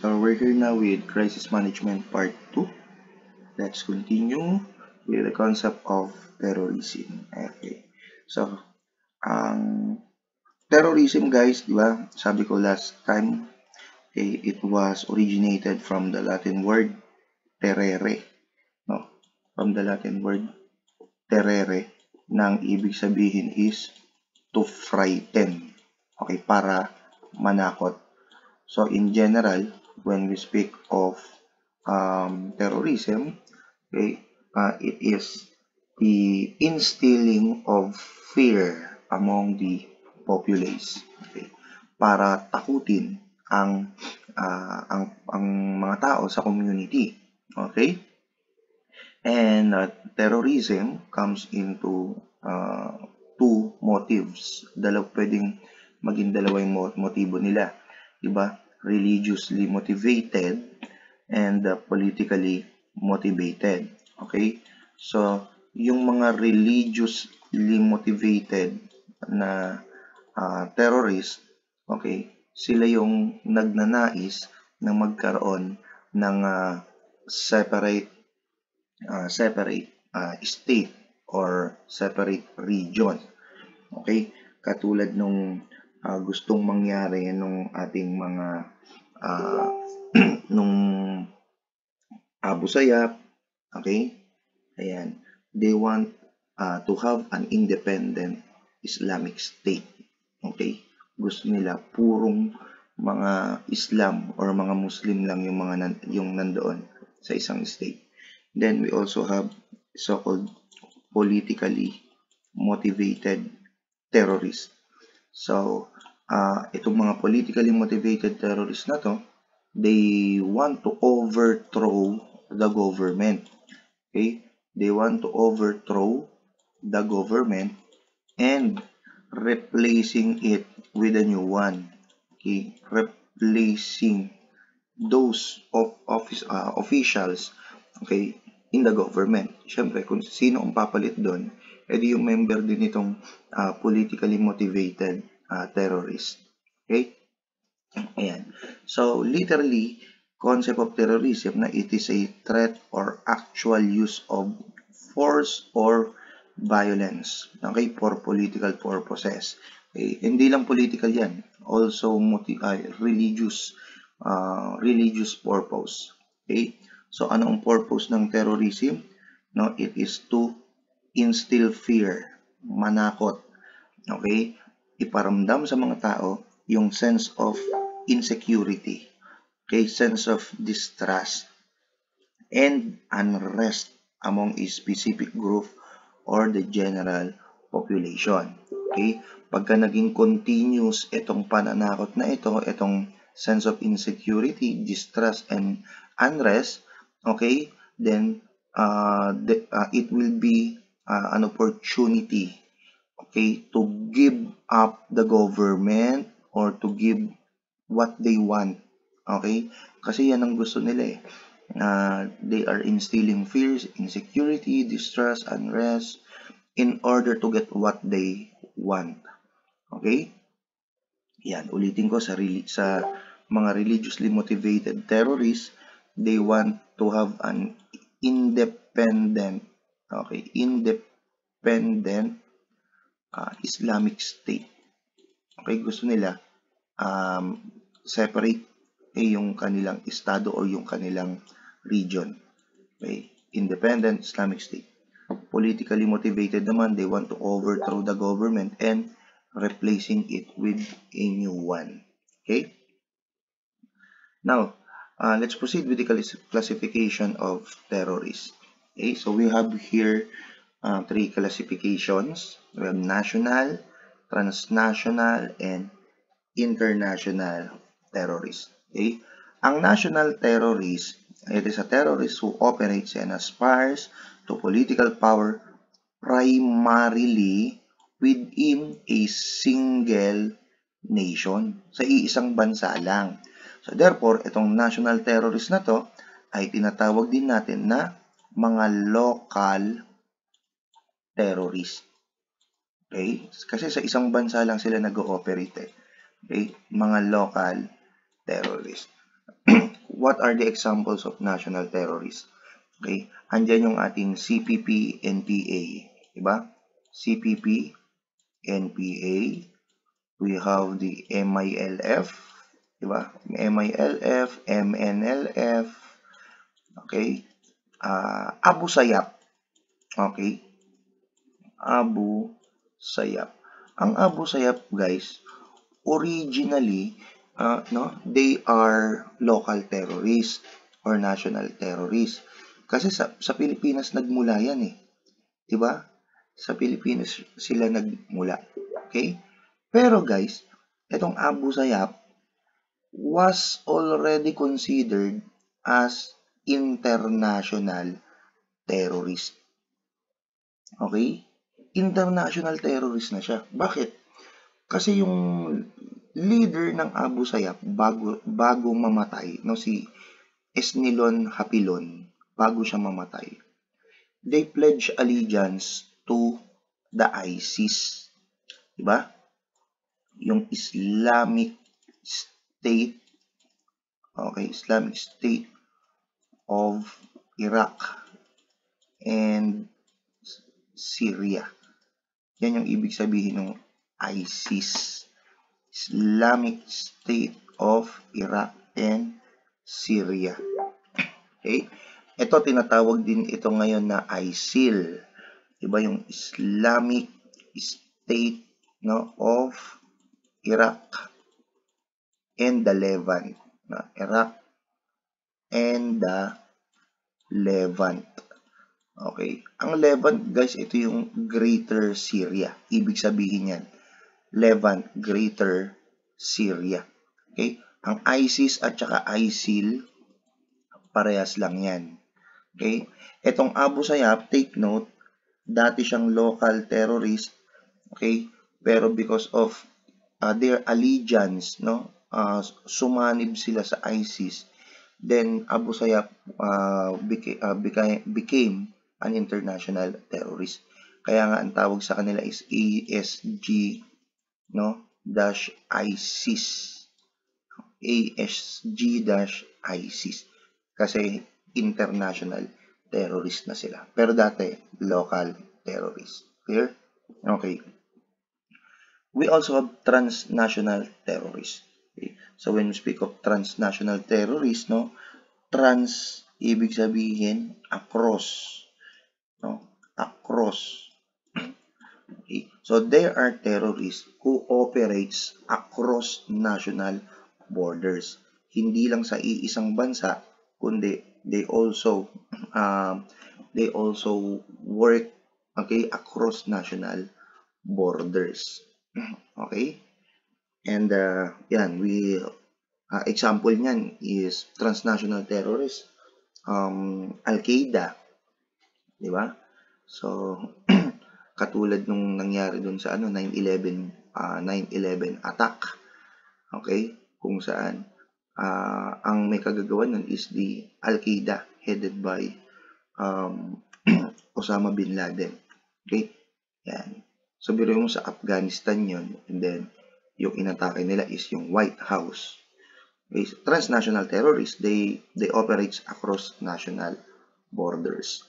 So we're here now with Crisis Management Part 2. Let's continue with the concept of terrorism. Okay. So, ang terrorism guys, di ba? Sabi ko last time, it was originated from the Latin word terere. No? From the Latin word terere, nang ibig sabihin is to frighten. Okay, para manakot. So in general, when we speak of terrorism, okay, it is the instilling of fear among the populace. Okay, para takutin ang mga tao sa community. Okay, and terrorism comes into two motives. Pwedeng maging dalawang motibo nila. Diba? Religiously motivated and politically motivated. Okay? So, yung mga religiously motivated na terrorist, okay, sila yung nagnanais na magkaroon ng separate state or separate region. Okay? Katulad nung gustong mangyari nung ating mga nung Abu Sayyaf, okay? Ayan. They want to have an independent Islamic state. Okay? Gusto nila purong mga Islam or mga Muslim lang yung yung nandoon sa isang state. Then we also have so-called politically motivated terrorists. So, itong mga politically motivated terrorists na to, they want to overthrow the government. Okay? They want to overthrow the government and replacing it with a new one. Okay? Replacing those officials, okay, in the government. Siyempre, kung sino ang papalit doon, edi yung member din itong politically motivated terrorist. Okay? Ayan. So, literally, concept of terrorism na it is a threat or actual use of force or violence, okay, for political purposes. Okay? Hindi lang political yan, also religious purpose. Okay? So, ano ang purpose ng terrorism? No, it is to instill fear, manakot, okay? Iparamdam sa mga tao yung sense of insecurity, okay? Sense of distrust and unrest among a specific group or the general population. Okay? Pagka naging continuous itong pananakot na ito, itong sense of insecurity, distrust, and unrest, okay, then it will be an opportunity, okay, to give up the government or to give what they want, okay, kasi yan ang gusto nila eh. They are instilling fears, insecurity, distrust, unrest in order to get what they want. Okay? Yan, ulitin ko sa mga religiously motivated terrorists, they want to have an independent, okay, independent Islamic state. Okay, gusto nila separate yung kanilang estado or yung kanilang region. Okay, independent Islamic state. Politically motivated naman, they want to overthrow the government and replacing it with a new one. Okay? Now, let's proceed with the classification of terrorists. Okay, so we have here three classifications. We have national, transnational, and international terrorist. Okay? Ang national terrorist, it is a terrorist who operates and aspires to political power primarily within a single nation. Sa iisang bansa lang. So therefore, itong national terrorist na to ay tinatawag din natin na mga local terrorist. Okay? Kasi sa isang bansa lang sila nag-ooperate eh. Okay? Mga local terrorist. what are the examples of national terrorists? Okay, andyan yung ating CPP, NPA, diba? CPP, NPA, we have the MILF, diba? MILF, MNLF, okay? Abu Sayyaf, okay? Abu Sayyaf. Ang Abu Sayyaf, guys, originally, no, they are local terrorists or national terrorists. Kasi sa Pilipinas nagmula yan eh. Diba? Sa Pilipinas sila nagmula. Okay? Pero guys, itong Abu Sayyaf was already considered as international terrorist. Okay? International terrorist na siya. Bakit? Kasi yung leader ng Abu Sayyaf bago mamatay, no, si Esnilon Hapilon, bago siya mamatay, they pledge allegiance to the ISIS. Diba? Yung Islamic State, okay, Islamic State of Iraq and Syria. Yan yung ibig sabihin ng ISIS. Islamic State of Iraq and Syria. Okay? Ito, tinatawag din ito ngayon na ISIL. Diba yung Islamic State, no, of Iraq and the Levant. No? Iraq and the Levant. Okay? Ang Levant, guys, ito yung Greater Syria. Ibig sabihin yan, Levant, Greater Syria. Okay? Ang ISIS at saka ISIL, parehas lang yan. Okay? Etong Abu Sayyaf, take note, dati siyang local terrorist, okay? Pero because of their allegiance, no, sumanib sila sa ISIS, then Abu Sayyaf became an international terrorist. Kaya nga ang tawag sa kanila is ASG, no, dash ISIS. ASG-ISIS. Kasi international terrorist na sila. Pero dati, local terrorist. Clear? Okay. We also have transnational terrorists. Okay. So when we speak of transnational terrorists, no, trans, ibig sabihin, across. No? Across. Okay. So there are terrorists who operates across national borders. Hindi lang sa iisang bansa, kundi they also work, okay, across national borders. Okay? And yan, we example niyan is transnational terrorists, Al-Qaeda, di ba? So katulad nung nangyari dun sa 9/11 attack. Okay? Kung saan ang may kagagawan nun is the Al-Qaeda headed by Osama bin Laden. Okay? Yan. So, biro mo sa Afghanistan yun, and then yung inatake nila is yung White House. Okay? So, transnational terrorists, they operate across national borders.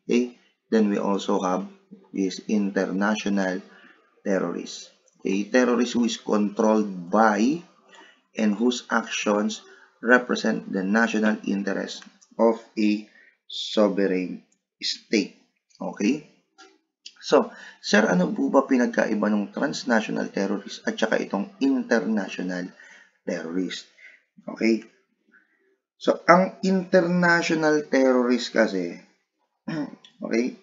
Okay? Then we also have is international terrorists. Okay? Terrorists who is controlled by and whose actions represent the national interest of a sovereign state. Okay? So, sir, ano po ba pinagkaiba ng transnational terrorist at saka itong international terrorist? Okay? So, ang international terrorist kasi, okay,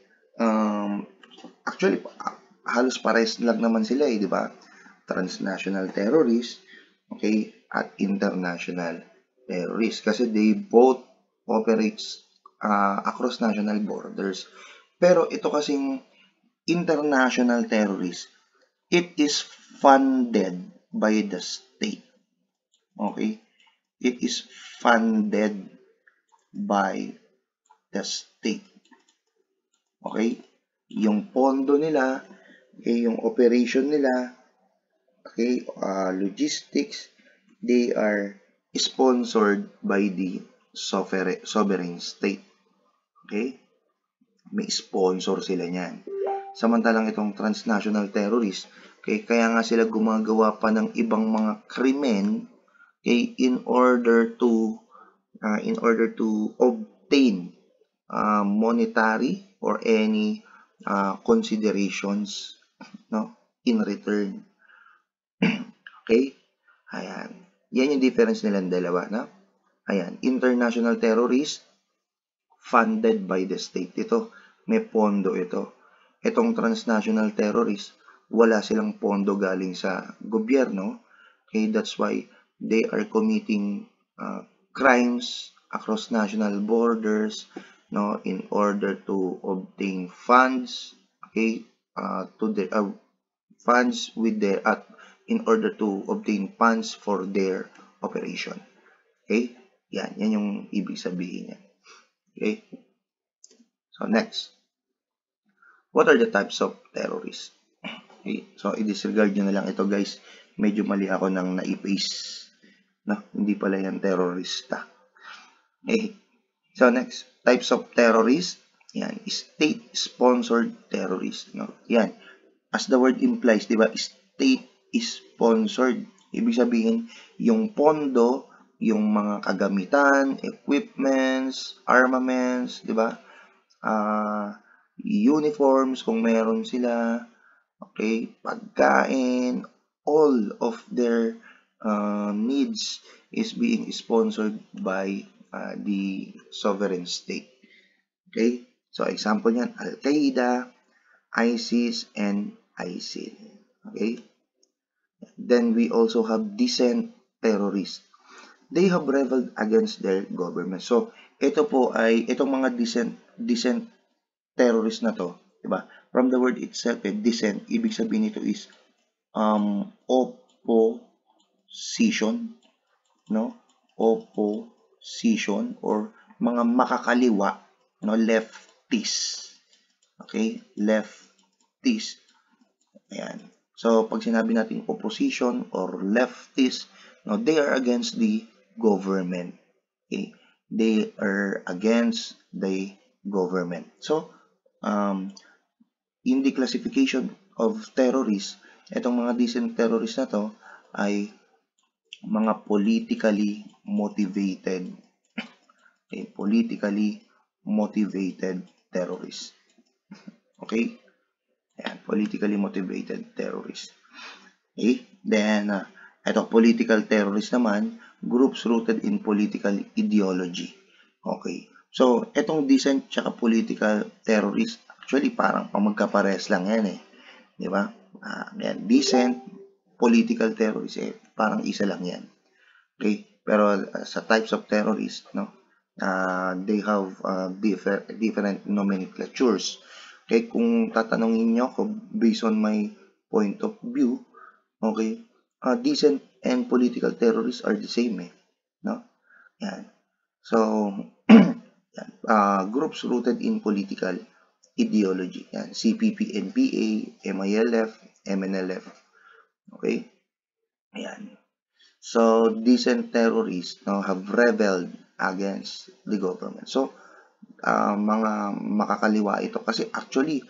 actually, halos pares lang naman sila eh, di ba? Transnational terrorist, okay, at international terrorist kasi they both operates across national borders. Pero ito kasing international terrorist, it is funded by the state. Okay? It is funded by the state. Okay? Yung pondo nila, okay, yung operation nila, okay, logistics, they are sponsored by the sovereign state. Okay? May sponsor sila niyan. Samantalang itong transnational terrorist, okay, kaya nga sila gumagawa pa ng ibang mga krimen, okay, in order to obtain monetary or any considerations, no, in return. Okay? Ayan. Yan yung difference nilang dalawa, no? Ayan. International terrorist, funded by the state. Ito, may pondo ito. Itong transnational terrorist, wala silang pondo galing sa gobyerno. Okay, that's why they are committing crimes across national borders, no, in order to obtain funds, okay, to the funds with their in order to obtain funds for their operation. Okay? Yan yung ibig sabihin niya. Okay? So next, what are the types of terrorists? Okay, so i-disregard nyo na lang ito guys. Medyo mali ako nang na-paste. No, hindi pala yan terrorista. Okay, so next, types of terrorists. Yan, state-sponsored terrorist. No? Yan, as the word implies, di ba, state is sponsored. Ibig sabihin, yung pondo, yung mga kagamitan, equipments, armaments, di ba? Uniforms kung meron sila, okay, pagkain, all of their needs is being sponsored by the sovereign state. Okay, so example niyan, Al-Qaeda, ISIS, and ISIL. Okay, then we also have dissent terrorists. They have rebelled against their government. So ito po ay itong mga dissent terrorist na to, diba? From the word itself, dissent, ibig sabihin nito is opposition, no? Opposition or mga makakaliwa, no? Leftist. Okay? Leftist. Ayan. So, pag sinabi natin opposition or leftist, no, they are against the government. Okay? They are against the government. So, in the classification of terrorists, itong mga decent terrorists na to ay mga politically motivated, okay, politically motivated terrorists. Okay? Ayan, politically motivated terrorists. Okay? Then, ito, political terrorists naman, groups rooted in political ideology. Okay. So, itong decent tsaka political terrorist, actually parang magkapares lang yan eh. Di ba? Yan, decent, political terrorist, parang isa lang yan. Okay? Pero sa types of terrorists, no, they have different nomenclatures. Okay? Kung tatanungin nyo ako, based on my point of view, okay, decent and political terrorists are the same eh. No? Yan. So, groups rooted in political ideology. Yan. CPP, NPA, MILF, MNLF. Okay? Ayan. So, decent terrorists no, have rebelled against the government. So, mga makakaliwa ito. Kasi actually,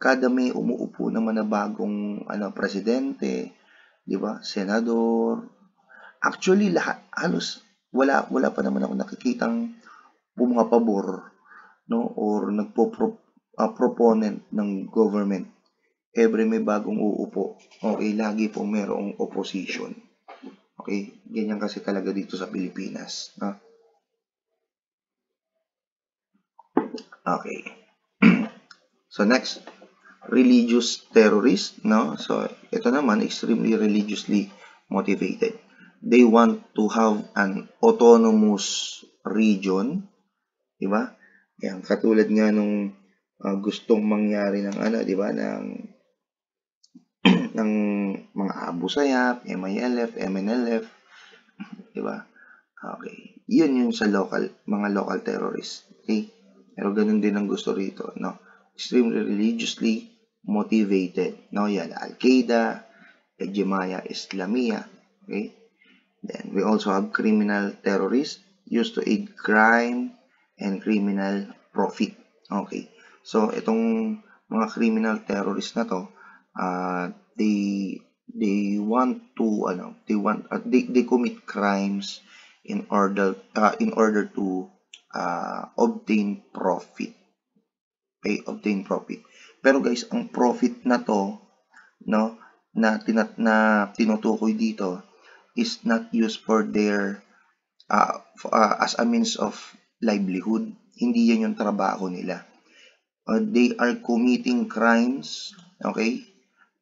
kada may umuupo naman na bagong presidente, di ba? Senador. Actually, lahat, halos, wala pa naman ako nakikitang pumapabor, no? Or proponent ng government. Every may bagong uupo, okay, lagi po mayroong opposition. Okay, ganyan kasi talaga dito sa Pilipinas. No? Okay. So next, religious terrorist, no? So ito naman extremely religiously motivated. They want to have an autonomous region, di ba? Yan, katulad nga nung gustong mangyari ng di ba, ng ng mga Abu Sayyaf, MILF, MNLF, di ba? Okay. Yun yung sa mga local terrorists. Okay? Pero ganun din ang gusto rito, no? Extremely religiously motivated, no? Yan, Al-Qaeda, Jemaah Islamiyah, okay? Then we also have criminal terrorists used to aid crime and criminal profit. Okay. So itong mga criminal terrorists na to, they want to they commit crimes in order to obtain profit. Okay, obtain profit. Pero guys, ang profit na to, no, na tinutukoy dito is not used for their as a means of livelihood. Hindi yan yung trabaho nila. They are committing crimes, okay,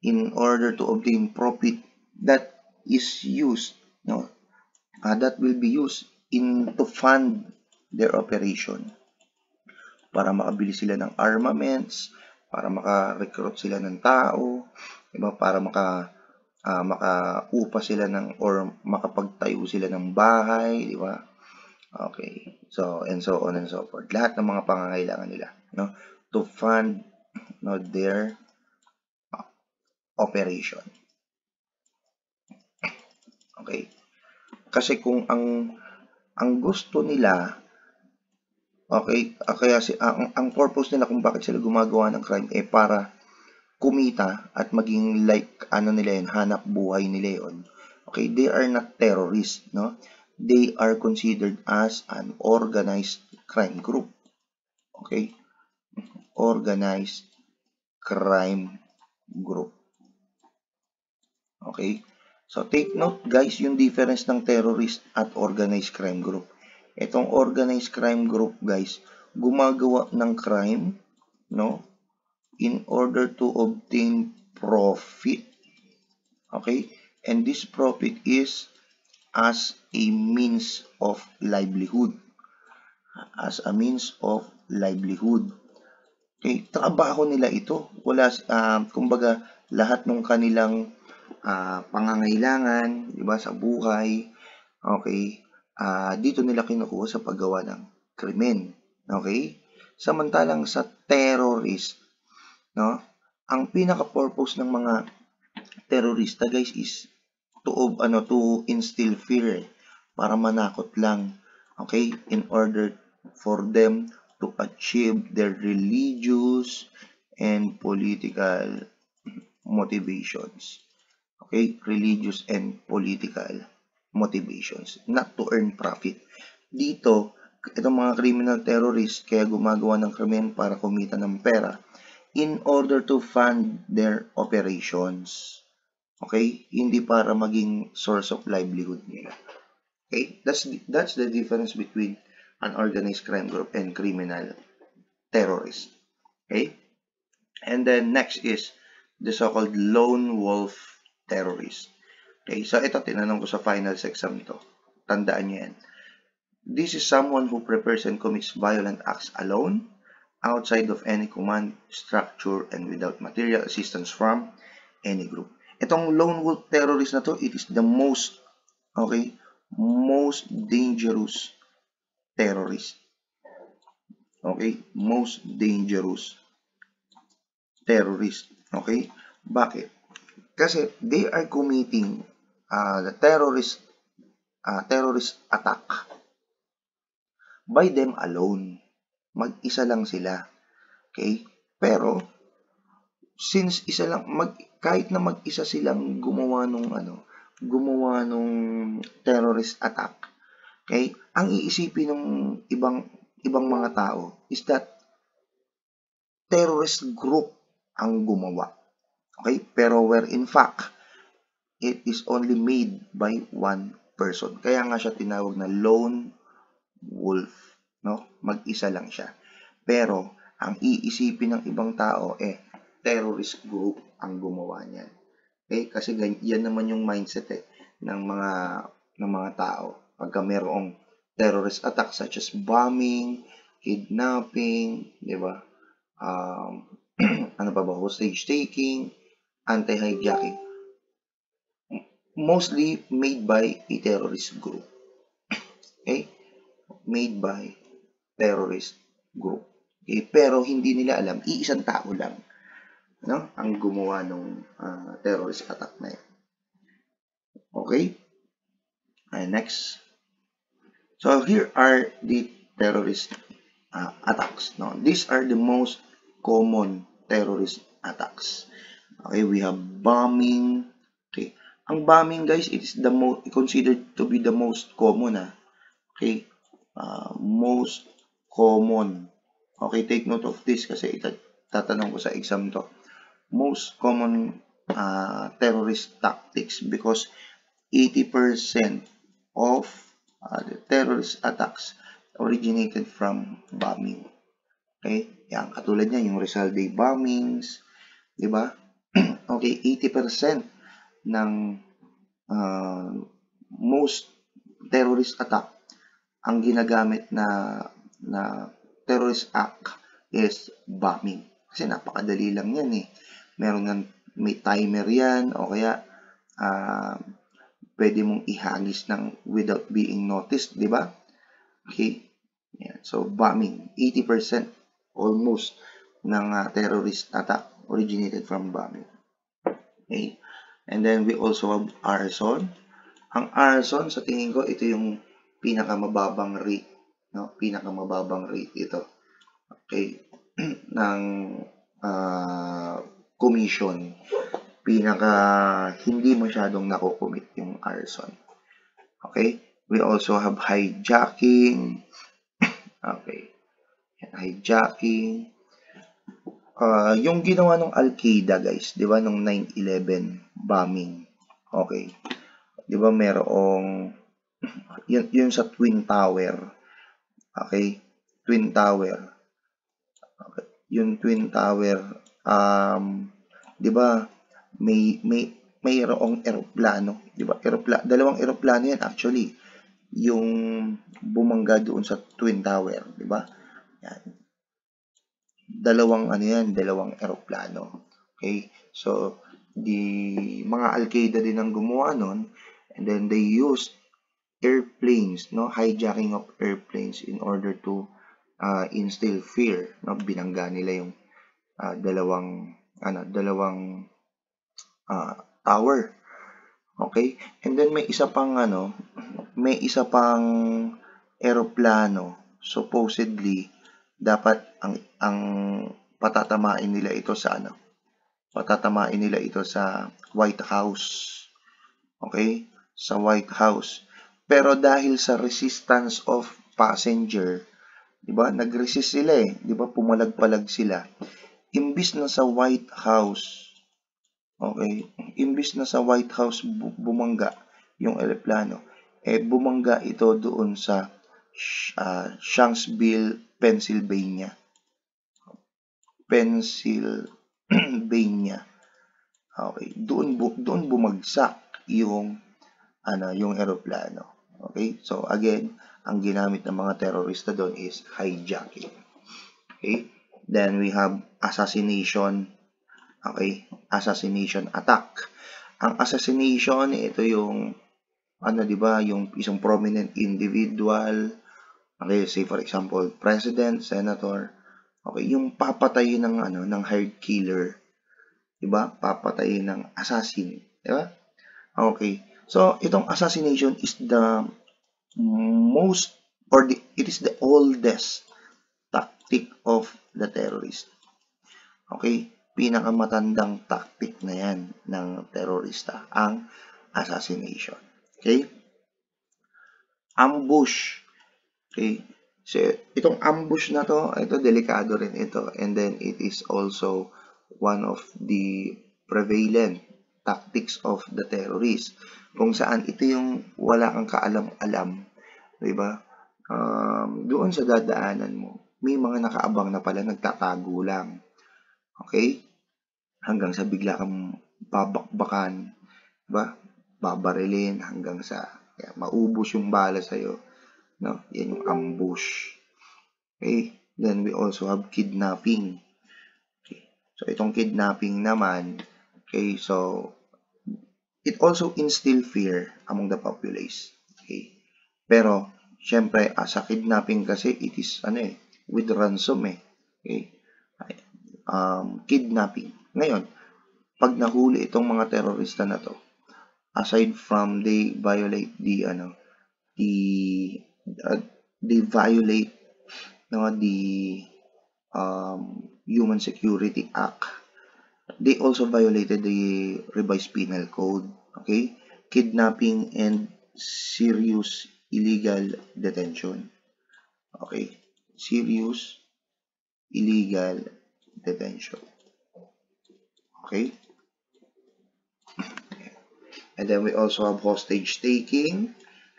in order to obtain profit that is used, no, that will be used to fund their operation. Para makabili sila ng armaments, para maka-recruit sila ng tao, diba? Para makaupa sila ng or makapagtayo sila ng bahay, di ba? Okay. So, and so on and so forth. Lahat ng mga pangangailangan nila, no? To fund, no, their operation. Okay? Kasi kung ang gusto nila, okay, kaya ang purpose nila kung bakit sila gumagawa ng crime para kumita at maging like ano nila yun, hanap buhay nila yun. Okay, they are not terrorists, no? They are considered as an organized crime group. Okay? Organized crime group. Okay? So, take note guys, yung difference ng terrorist at organized crime group. Itong organized crime group guys, gumagawa ng crime, no? In order to obtain profit. Okay? And this profit is as a means of livelihood. As a means of livelihood. Okay, trabaho nila ito. Wala, kumbaga, lahat ng kanilang pangangailangan, di ba, sa buhay, okay, dito nila kinukuha sa paggawa ng krimen. Okay? Samantalang sa terrorist, no, ang pinaka-purpose ng mga terorista, guys, is to instill fear, para manakot lang, okay, in order for them to achieve their religious and political motivations. Okay, religious and political motivations, not to earn profit. Dito, itong mga criminal terrorists kaya gumagawa ng krimen para kumita ng pera in order to fund their operations. Okay? Hindi para maging source of livelihood nila. Okay? That's the difference between an organized crime group and criminal terrorist. Okay? And then next is the so-called lone wolf terrorist. Okay? So ito, tinanong ko sa finals exam to. Tandaan nyo yan. This is someone who prepares and commits violent acts alone, outside of any command structure, and without material assistance from any group. Itong lone wolf terrorist na to, it is the most, okay, most dangerous terrorist. Okay, most dangerous terrorist. Okay, bakit? Kasi they are committing the terrorist attack by them alone. Mag-isa lang sila. Okay? Pero since isa lang kahit na mag-isa silang gumawa nung terrorist attack, okay? Ang iisipin ng ibang mga tao is that terrorist group ang gumawa. Okay? Pero where in fact it is only made by one person. Kaya nga siya tinawag na lone wolf, no? Mag-isa lang siya. Pero ang iisipin ng ibang tao terrorist group ang gumawa niyan. Okay? Kasi yan naman yung mindset ng mga tao pagka mayroong terrorist attack such as bombing, kidnapping, di ba? Ano pa ba? Hostage taking, anti-hijacking. Mostly made by a terrorist group. Okay? Made by terrorist group. Okay? Pero hindi nila alam, iisang tao lang, no, ang gumawa ng terrorist attack na yan. Okay? And next. So here are the terrorist attacks. No, these are the most common terrorist attacks. Okay, we have bombing. Okay, ang bombing guys, it is the most considered to be the most common. Okay, most common. Okay, take note of this kasi tatanong ko sa exam to. Most common terrorist tactics because 80% of the terrorist attacks originated from bombing. Okay? Yan, katulad niya, yung Rizal Day bombings, di ba? Okay, 80% ng most terrorist attack, ang ginagamit na terrorist act is bombing. Kasi napakadali lang yan eh. May timer yan, o kaya pwede mong ihagis ng without being noticed, di ba? Okay? Yan. So, bombing. 80% almost ng terrorist attack originated from bombing. Okay? And then, we also have arson. Ang arson, sa tingin ko, ito yung pinakamababang rate. No? Pinakamababang rate ito. Okay? ng commission. Hindi masyadong nakocommit yung arson. Okay? We also have hijacking. Okay. Hijacking. Yung ginawa ng Al-Qaeda, guys, di ba, nung 9/11 bombing. Okay. Di ba, merong, yun sa Twin Tower. Okay. Twin Tower. Okay. Yung Twin Tower, di ba, mayroong eroplano. Di ba? Dalawang eroplano yan, actually. Yung bumangga doon sa Twin Tower, di ba? Yan. Dalawang eroplano. Okay? So, mga Al-Qaeda din ang gumawa nun, and then they used airplanes, no? Hijacking of airplanes in order to instill fear, no? Binangga nila yung dalawang tower. Okay? And then may isa pang eroplano, supposedly dapat ang patatamain nila ito sa White House. Okay? Sa White House. Pero dahil sa resistance of passenger, 'di ba? Nag-resist sila eh, 'di ba? Pumalag-palag sila. Imbis na sa White House, okay? Imbis na sa White House bumangga yung eroplano, bumangga ito doon sa Shanksville, Pennsylvania. Okay, doon bumagsak yung eroplano. Okay? So again, ang ginamit ng mga terorista doon is hijacking. Okay? Then we have assassination. Okay? Assassination attack. Ang assassination, ito yung di ba, yung isang prominent individual, okay, say for example, president, senator, okay, yung papatayin ng hired killer, di ba? Papatayin ng assassin, di ba? Okay. So, itong assassination is the most it is the oldest tactic of the terrorist. Okay? Pinakamatandang tactic na yan ng terorista, ang assassination. Okay? Ambush. Okay? So, itong ambush na to, ito delikado rin ito. And then, it is also one of the prevalent tactics of the terrorist. Kung saan ito yung wala kang kaalam-alam. Diba? Doon sa dadaanan mo, may mga nakaabang na pala, nagtatago lang. Okay? Hanggang sa bigla kang babakbakan. Diba? Babarilin hanggang sa maubos yung bala sa'yo. No? Yan yung ambush. Okay? Then we also have kidnapping. Okay. So, itong kidnapping naman, okay, so, it also instill fear among the populace. Okay? Pero, syempre, sa kidnapping kasi, it is, with ransom Okay? Kidnapping. Ngayon, pag nahuli itong mga terorista na to, aside from they violate the the uh, they violate the Human Security Act, they also violated the revised penal code. Okay, kidnapping and serious illegal detention. Okay, serious illegal detention. Okay, and then we also have hostage taking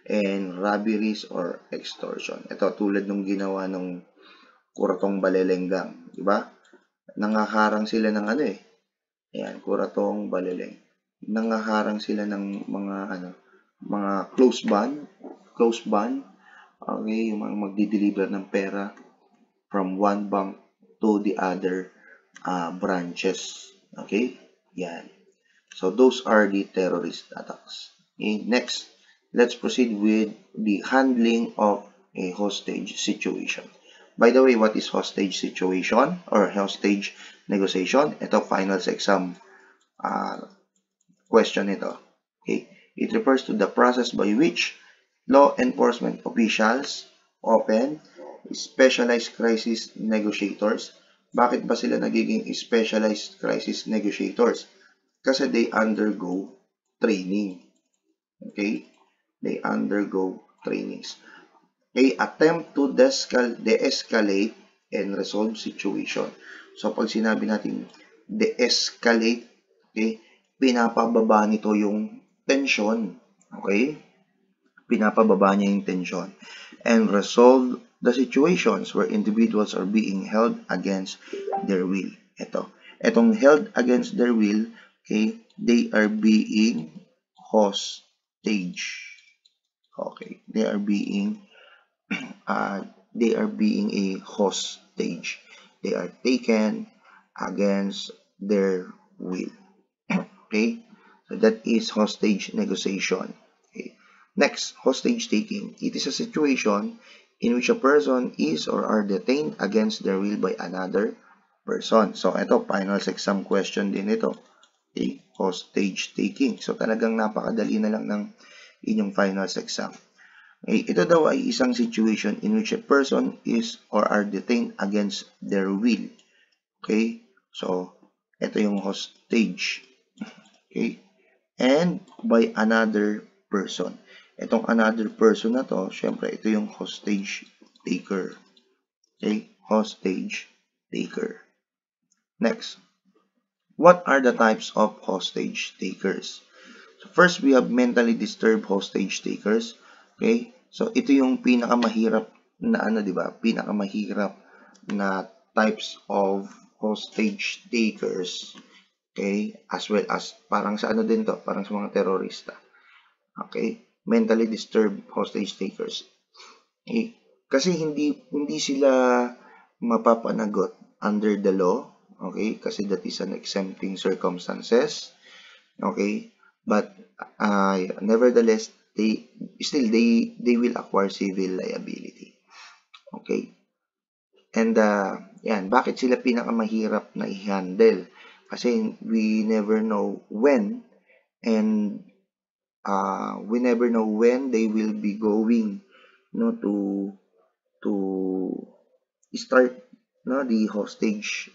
and robberies or extortion. Ito tulad nung ginawa nung Kuratong Balelenggang, di ba? Nangaharang sila ng ano eh. Ayan, Kuratong Baleleng. Nangaharang sila ng mga close band, okay, yung mga magdi-deliver ng pera from one bank to the other branches. Okay? Yan. So those are the terrorist attacks. Okay, next, let's proceed with the handling of a hostage situation. By the way, what is hostage situation or hostage negotiation? Ito, finals exam question ito. Okay. It refers to the process by which law enforcement officials open specialized crisis negotiators. Bakit ba sila nagiging specialized crisis negotiators? Kasi they undergo training. Okay? They undergo trainings. They attempt to de-escalate and resolve situation. So, pag sinabi natin de-escalate, okay, pinapababa nito yung tension. Okay? Pinapababa niya yung tension. And resolve the situations where individuals are being held against their will. Etong held against their will, okay, they are being hostage. Okay, they are being a hostage. They are taken against their will. Okay, so that is hostage negotiation. Okay. Next, hostage taking. It is a situation in which a person is or are detained against their will by another person. So, ito, finals exam question din ito. Okay, hostage taking. So, talagang napakadali na lang ng inyong finals exam. Okay, ito daw ay isang situation in which a person is or are detained against their will. Okay, so, ito yung hostage. Okay, and by another person. Itong another person na to, syempre, ito yung hostage taker. Okay, hostage taker. Next, what are the types of hostage takers? So first, we have mentally disturbed hostage takers. Okay, so ito yung pinakamahirap na di ba? Pinakamahirap na types of hostage takers. Okay, as well as parang sa din to, parang sa mga terorista. Okay, mentally disturbed hostage takers. Okay, kasi hindi sila mapapanagot under the law. Okay, kasi that is an exempting circumstances. Okay, but nevertheless, they will acquire civil liability. Okay, and yan, bakit sila pinakamahirap na i-handle? Kasi we never know when and we never know when they will be going to start the hostage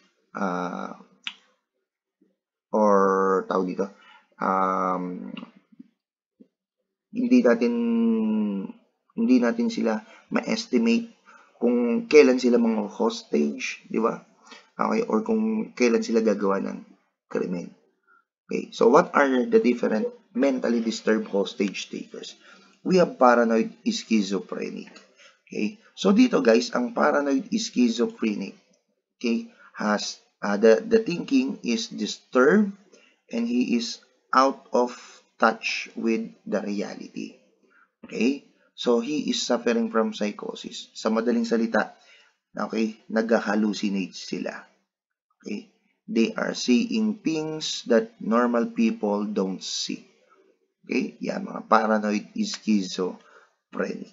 or tawag dito hindi natin sila ma-estimate kung kailan sila mga hostage, di ba? Okay, or kung kailan sila gagawa ng krimen. Okay, so what are the different mentally disturbed hostage takers? We have paranoid schizophrenic. Okay, so dito guys, ang paranoid schizophrenic, okay, has the thinking is disturbed and he is out of touch with the reality. Okay, so he is suffering from psychosis. Sa madaling salita, okay, nag-hallucinate sila. Okay, they are seeing things that normal people don't see. Okay, yan, mga paranoid schizophrenic.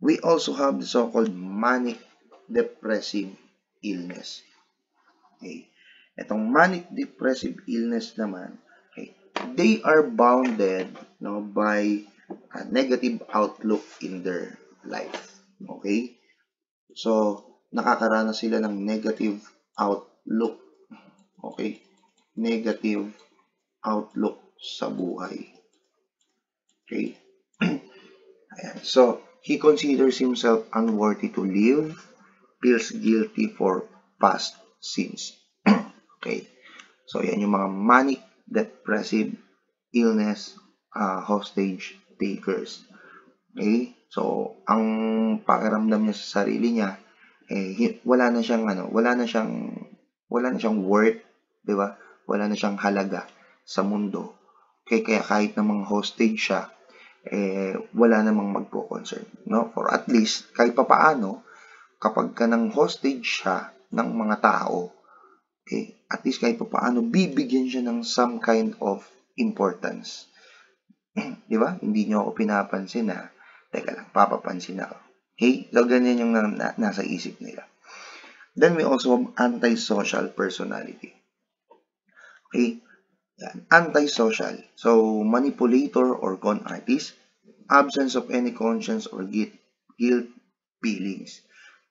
We also have the so-called manic depressive illness. Okay, itong manic depressive illness naman, okay, they are bounded, no, by a negative outlook in their life. Okay? So, nakakaranas sila ng negative outlook. Okay? Negative outlook sa buhay. Okay? Ayan. So, he considers himself unworthy to live, feels guilty for past sins. Okay? So, yan yung mga manic depressive illness hostage takers. Okay? So, ang pakiramdam niya sa sarili niya, wala na siyang worth, 'di ba? Wala na siyang halaga sa mundo. Okay, kaya kahit namang hostage siya, wala namang magko-concern, no? For at least kahit papaano, kapag ka ng hostage siya ng mga tao, okay, at least kahit papaano bibigyan siya ng some kind of importance. Di ba? Hindi niyo ako pinapansin na, teka lang, papapansin ako. Okay? So, ganyan yung nasa isip nila. Then, we also have antisocial personality. Okay? Yan. Antisocial. So, manipulator or con artist. Absence of any conscience or guilt feelings.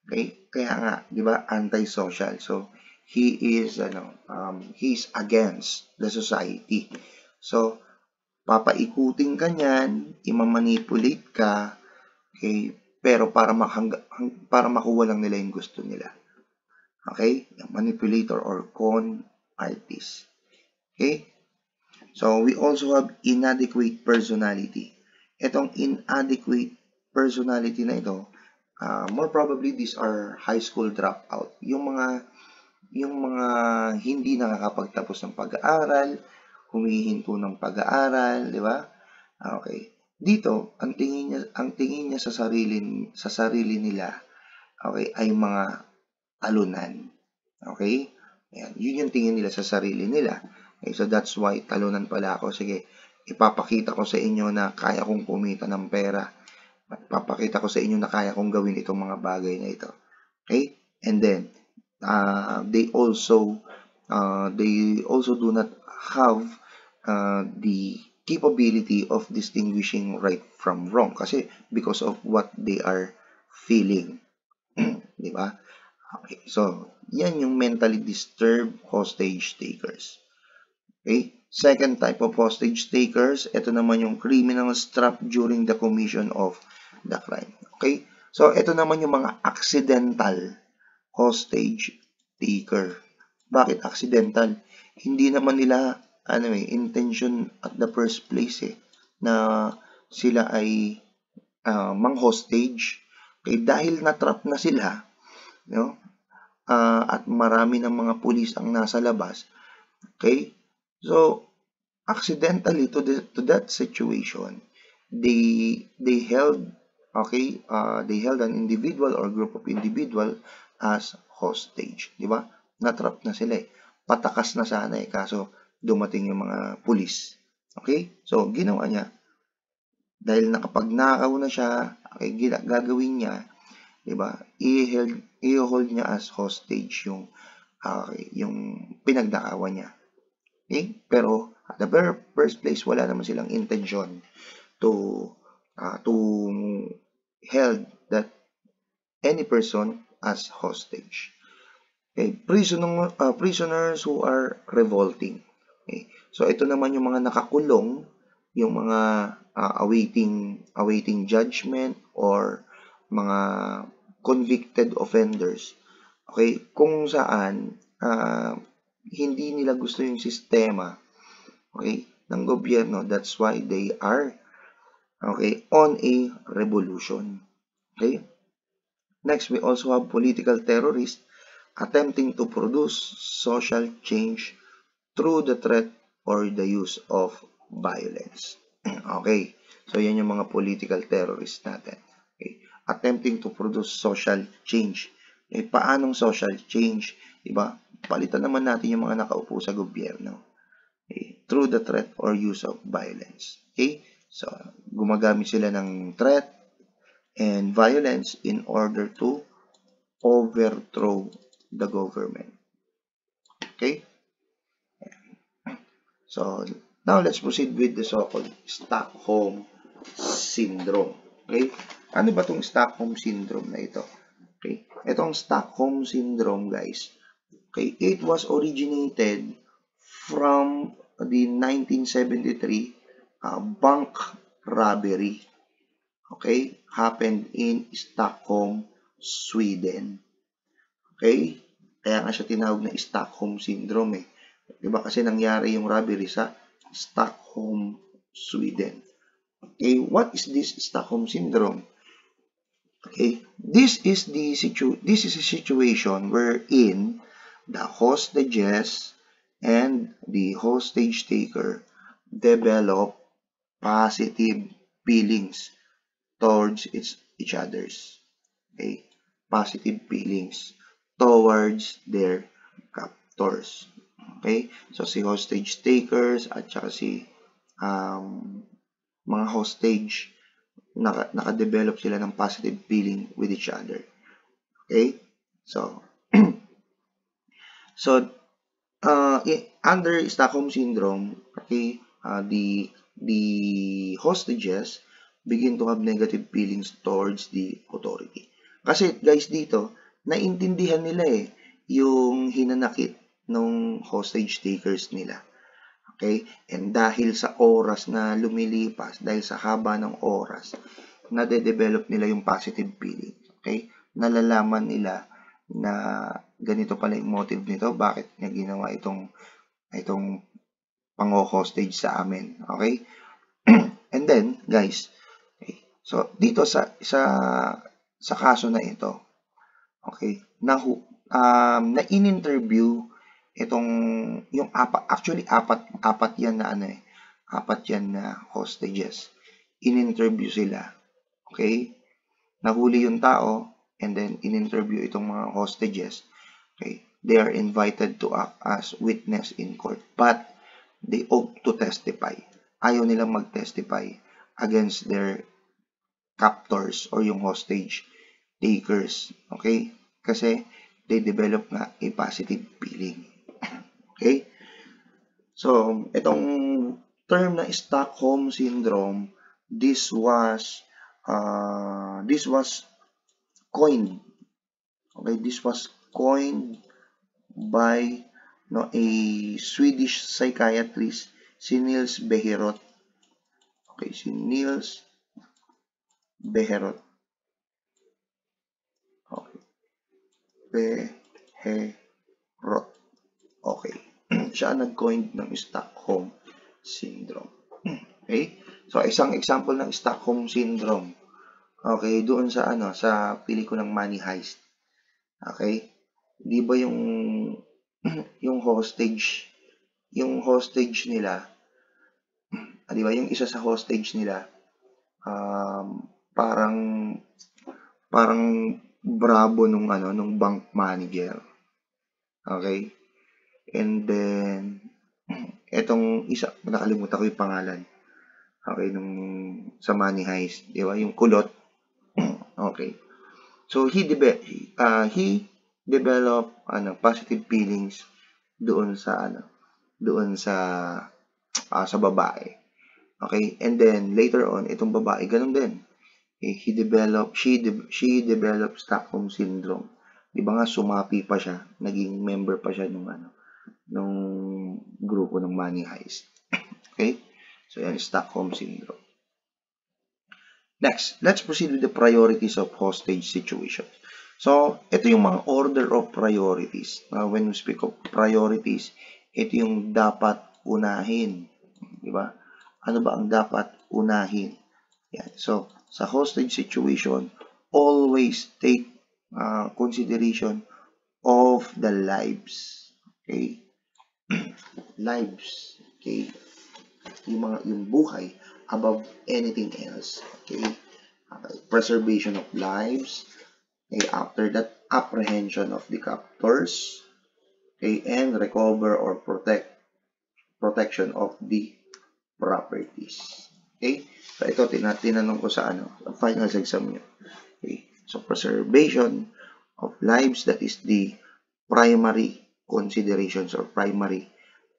Okay? Kaya nga, di ba, antisocial. So, he's against the society. So, papaikutin ka niyan, imamanipulate ka, okay? Pero para makuha lang nila yung gusto nila. Okay? Manipulator or con artist. Okay? So, we also have inadequate personality. Itong inadequate personality na ito, more probably these are high school dropout. Yung mga hindi nakakapagtapos ng pag-aaral, humihinto ng pag-aaral, di ba? Okay. Dito, ang tingin niya sa sarili nila, okay, ay mga talunan. Okay? Ayan, yun yung tingin nila sa sarili nila. Okay, so that's why talunan pala ako. Sige, ipapakita ko sa inyo na kaya kong kumita ng pera. Ipapakita ko sa inyo na kaya kong gawin itong mga bagay na ito. Okay? And then, they also do not have the capability of distinguishing right from wrong kasi because of what they are feeling. Di ba? Okay. So, yan yung mentally disturbed hostage takers. Okay? Second type of hostage takers, ito naman yung criminals trapped during the commission of the crime. Okay? So, ito naman yung mga accidental hostage taker. Bakit accidental? Hindi naman nila intention at the first place na sila ay mang-hostage. Okay, dahil na-trap na sila, no? At marami ng mga pulis ang nasa labas. Okay? So, accidentally to that situation, they held an individual or group of individual as hostage, di ba? Na-trap na sila patakas na sana kaso dumating yung mga pulis. Okay? So, ginawa niya, dahil nakapagnakaw na siya, okay, gagawin niya, di ba? I-hold niya as hostage yung pinagnakawan niya. Okay? Pero, at the very first place, wala naman silang intention to held that any person as hostage. Okay? Prisoners who are revolting. Okay? So, ito naman yung mga nakakulong, yung mga awaiting judgment or mga convicted offenders. Okay? Kung saan hindi nila gusto yung sistema, okay, ng gobyerno. That's why they are on a revolution. Okay? Next, we also have political terrorists attempting to produce social change through the threat or the use of violence. Okay. So, yan yung mga political terrorists natin. Okay. Attempting to produce social change. Paanong social change? Diba? Palitan naman natin yung mga nakaupo sa gobyerno. Okay. Through the threat or use of violence. Okay? So, gumagamit sila ng threat and violence in order to overthrow the government. Okay? So, Now, let's proceed with the so-called Stockholm Syndrome. Okay? Ano ba itong Stockholm Syndrome na ito? Okay? Itong Stockholm Syndrome, guys, okay, it was originated from the 1973 bank robbery. Okay? Happened in Stockholm, Sweden. Okay? Kaya nga siya tinawag na Stockholm Syndrome eh. Diba kasi nangyari yung robbery sa Stockholm, Sweden. Okay, what is this Stockholm Syndrome? Okay, this is a situation wherein the hostages and the hostage taker develop positive feelings towards each others. Okay, positive feelings towards their captors. Okay, so si hostage takers at saka si mga hostage, naka-develop sila ng positive feeling with each other. Okay? So, under Stockholm Syndrome, okay, the hostages begin to have negative feelings towards the authority. Kasi guys dito, naintindihan nila yung hinanakit ng hostage takers nila. Okay? And dahil sa oras na lumilipas, dahil sa haba ng oras, nade-develop nila yung positive feeling. Okay? Nalalaman nila na ganito pala yung motive nito, bakit niya ginawa itong pang-hostage sa amin. Okay? And then, guys, okay, so dito sa kaso na ito, okay, na-in-interview itong yung apat yan na apat yan na hostages. In-interview sila. Okay? Nahuli yung tao and then in-interview itong mga hostages. Okay? They are invited to act as witness in court but they ought to testify. Ayaw nilang mag-testify against their captors or yung hostage takers. Okay? Kasi they develop nga a positive feeling. Okay? So, itong term na Stockholm Syndrome, this was coined. Okay, this was coined by a Swedish psychiatrist, si Nils Bejerot. Okay, si Nils Bejerot. Okay. Bejerot. Okay. Siya nag-coin ng Stockholm Syndrome. Okay? So, isang example ng Stockholm Syndrome. Okay, doon sa sa pelikulang Money Heist. Okay? Di ba yung hostage nila, di ba yung isa sa hostage nila, parang bravo nung bank manager. Okay? And then, etong isa, nakalimutan ko yung pangalan. Okay, nung sa Money Heist, di ba? Yung kulot. Okay. So, he developed positive feelings doon sa sa babae. Okay? And then, later on, itong babae, ganun din. She developed Stockholm Syndrome. Di ba nga, sumapi pa siya, naging member pa siya nung grupo ng Money Heist. Okay? So, yan, Stockholm Syndrome. Next, let's proceed with the priorities of hostage situations. So, ito yung mga order of priorities. When we speak of priorities, ito yung dapat unahin. Di ba? Ano ba ang dapat unahin? Yan. So, sa hostage situation, always take consideration of the lives. Okay? Lives. Okay? Yung buhay above anything else. Okay? Preservation of lives. Okay? After that, apprehension of the captors. Okay? And recover or protection of the properties. Okay? So, ito, tinanong ko sa final exam nyo. Okay? So, preservation of lives, that is the primary considerations or primary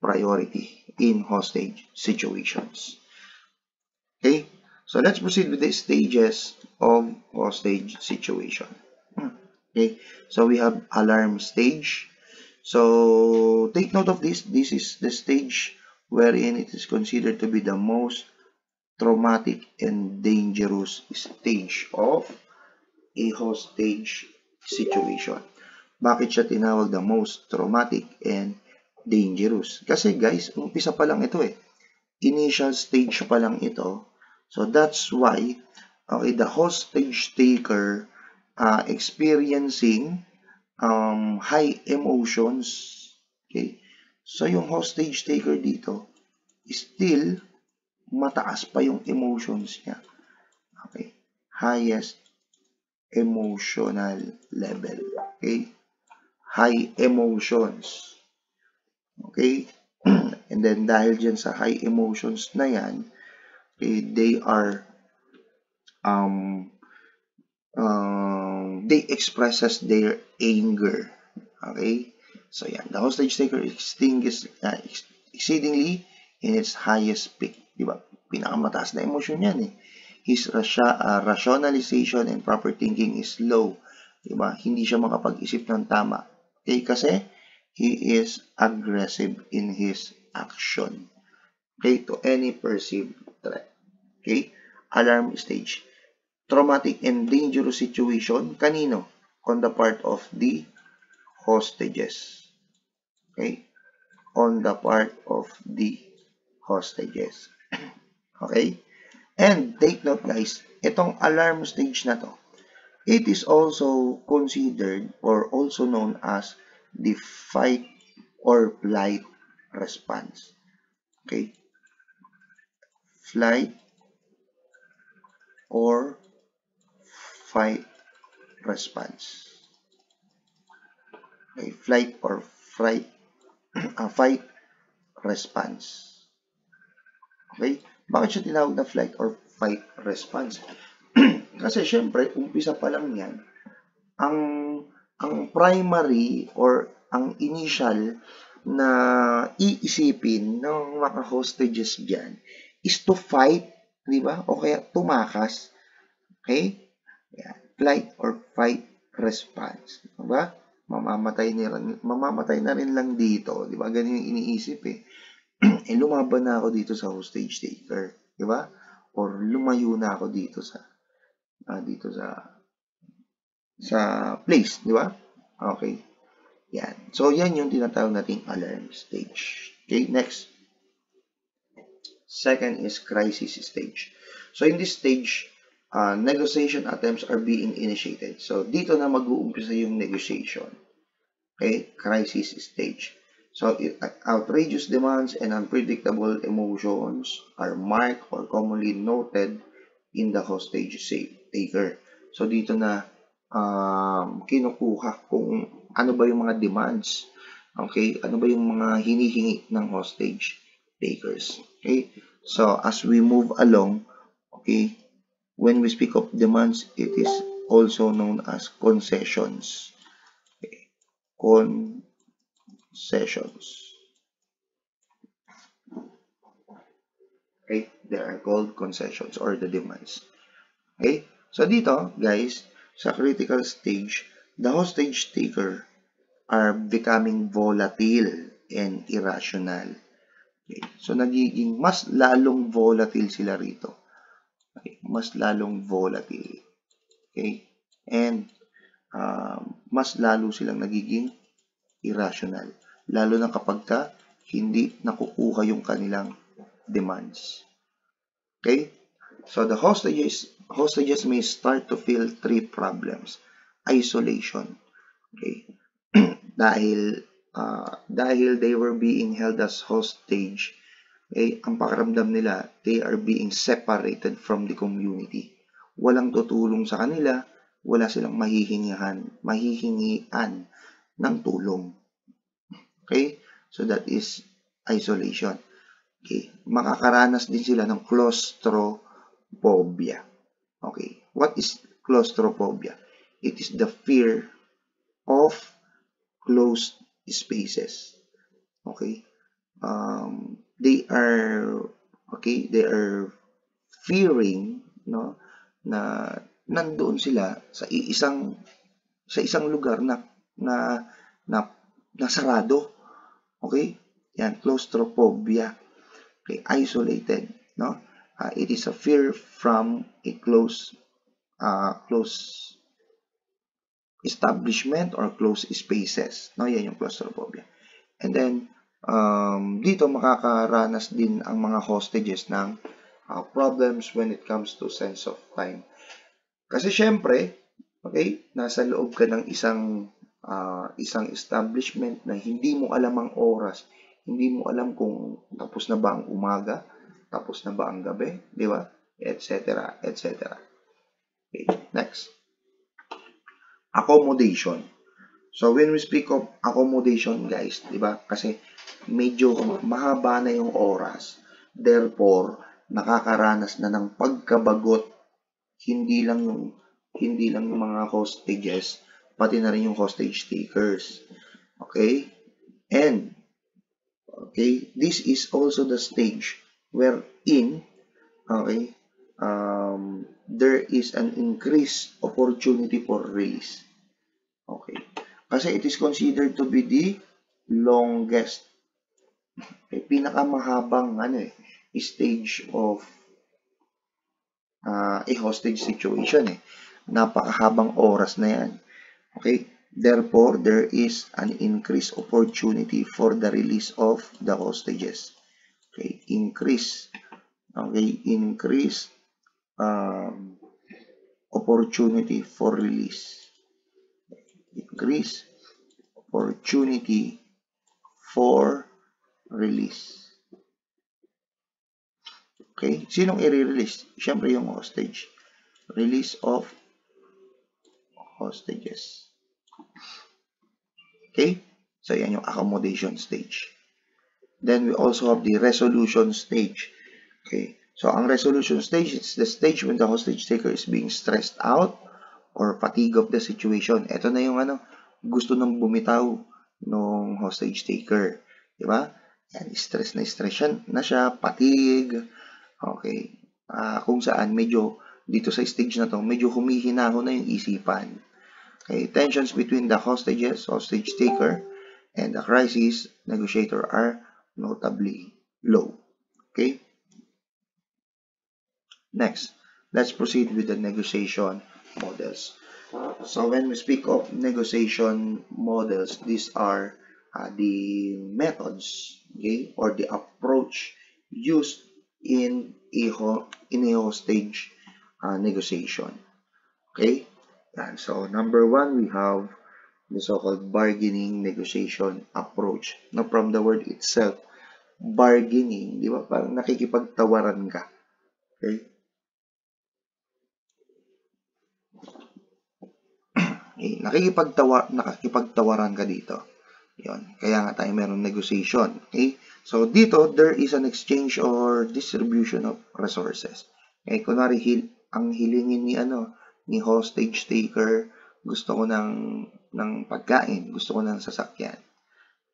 priority in hostage situations. Okay, so let's proceed with the stages of hostage situation. Okay, so we have alarm stage. So take note of this. This is the stage wherein it is considered to be the most traumatic and dangerous stage of a hostage situation. Bakit siya tinawag the most traumatic and dangerous? Kasi guys, umpisa pa lang ito eh. Initial stage pa lang ito. So that's why okay, the hostage taker experiencing high emotions. Okay? So yung hostage taker dito, still mataas pa yung emotions niya. Okay? Highest emotional level. Okay? High emotions. Okay? And then dahil dyan sa high emotions na yan, okay, they expresses their anger. Okay? So yan, the hostage taker exceedingly in its highest peak. Diba? Pinakamataas na emosyon yan eh. His rationalization and proper thinking is low. Diba? Hindi siya makapag-isip ng tama. Okay? Kasi he is aggressive in his action. Okay? To any perceived threat. Okay? Alarm stage. Traumatic and dangerous situation. Kanino? On the part of the hostages. Okay? On the part of the hostages. Okay? And take note guys, itong alarm stage na to, it is also considered or also known as the fight or flight response. Okay? Flight or fight response. Okay? Flight or fight response. Okay? Bakit siya tinawag na flight or fight response? Kasi syempre, umpisa pa lang yan, ang primary or ang initial na iisipin ng mga hostages dyan is to fight, di ba? O kaya tumakas. Okay? Yan. Flight or fight response. Di ba? Mamamatay na rin lang dito. Di ba? Ganyan yung iniisip eh. Eh, lumaban na ako dito sa hostage taker. Di ba? Or lumayo na ako dito sa place, di ba? Okay. Yan. So, yan yung tinatawag nating alarm stage. Okay, next. Second is crisis stage. So, in this stage, negotiation attempts are being initiated. So, dito na mag-uumpisa yung negotiation. Okay, crisis stage. So, outrageous demands and unpredictable emotions are marked or commonly noted in the hostage taker. So, dito na kinukuha kung ano ba yung mga demands. Okay, ano ba yung mga hinihingi ng hostage takers. Okay, so as we move along, okay, when we speak of demands, it is also known as concessions. Okay. Concessions. Okay, they are called concessions or the demands. Okay, so dito, guys, sa critical stage, the hostage taker are becoming volatile and irrational. Okay, so nagiging mas lalong volatile sila rito. Okay, mas lalong volatile. Okay, and mas lalo silang nagiging irrational. Lalo na kapag hindi nakukuha yung kanilang demands. Okay? So the hostages may start to feel three problems. Isolation. Okay? dahil they were being held as hostage, okay, ang pakiramdam nila, they are being separated from the community. Walang tutulong sa kanila, wala silang mahihingian ng tulong. Okay? So that is isolation. Okay? Makakaranas din sila ng claustrophobia. Okay? What is claustrophobia? It is the fear of closed spaces. Okay? they are fearing, no, na nandoon sila sa isang lugar na na, na sarado. Okay? Yan, claustrophobia. Okay, isolated, no? It is a fear from a close establishment or close spaces. No, yan yung claustrophobia. And then, dito makakaranas din ang mga hostages ng problems when it comes to sense of time. Kasi syempre, okay, nasa loob ka ng isang establishment na hindi mo alam ang oras, hindi mo alam kung tapos na ba ang umaga, tapos na ba ang gabi, di ba? Etc. etc. Okay, next. Accommodation. So when we speak of accommodation, guys, di ba? Kasi medyo mahaba na yung oras. Therefore, nakakaranas na ng pagkabagot, hindi lang yung mga hostages, pati na rin yung hostage takers. Okay? And okay, this is also the stage wherein okay, there is an increased opportunity for release. Okay. Kasi it is considered to be the longest, pinakamahabang stage of a hostage situation. Napakahabang oras na yan. Okay? Therefore, there is an increased opportunity for the release of the hostages. Okay? Increase opportunity for release. Increase opportunity for release. Okay? Sinong i-release? Siyempre yung hostage. Release of hostages. Okay? So, yan yung accommodation stage. Then, we also have the resolution stage. Okay? So, ang resolution stage is the stage when the hostage taker is being stressed out or fatigue of the situation. Ito na yung gusto nang bumitaw ng hostage taker. Diba? Yan, stress na siya, fatigue. Okay. Kung saan medyo dito sa stage na to, medyo humihinahon na yung isipan. Okay. Tensions between the hostage taker, and the crisis negotiator are notably low. Okay. Next, let's proceed with the negotiation models. So when we speak of negotiation models, these are the methods, okay, or the approach used in a hostage negotiation. Okay, and so number one, we have the so-called bargaining negotiation approach. Now, from the word itself, bargaining, di ba? Parang nakikipagtawaran ka. Okay? Nakikipagtawaran ka dito. Yun. Kaya nga tayo meron negotiation. Okay? So, dito, there is an exchange or distribution of resources. Okay? Kunwari, ang hilingin ni hostage taker, gusto ko ng pagkain, gusto ko ng sasakyan.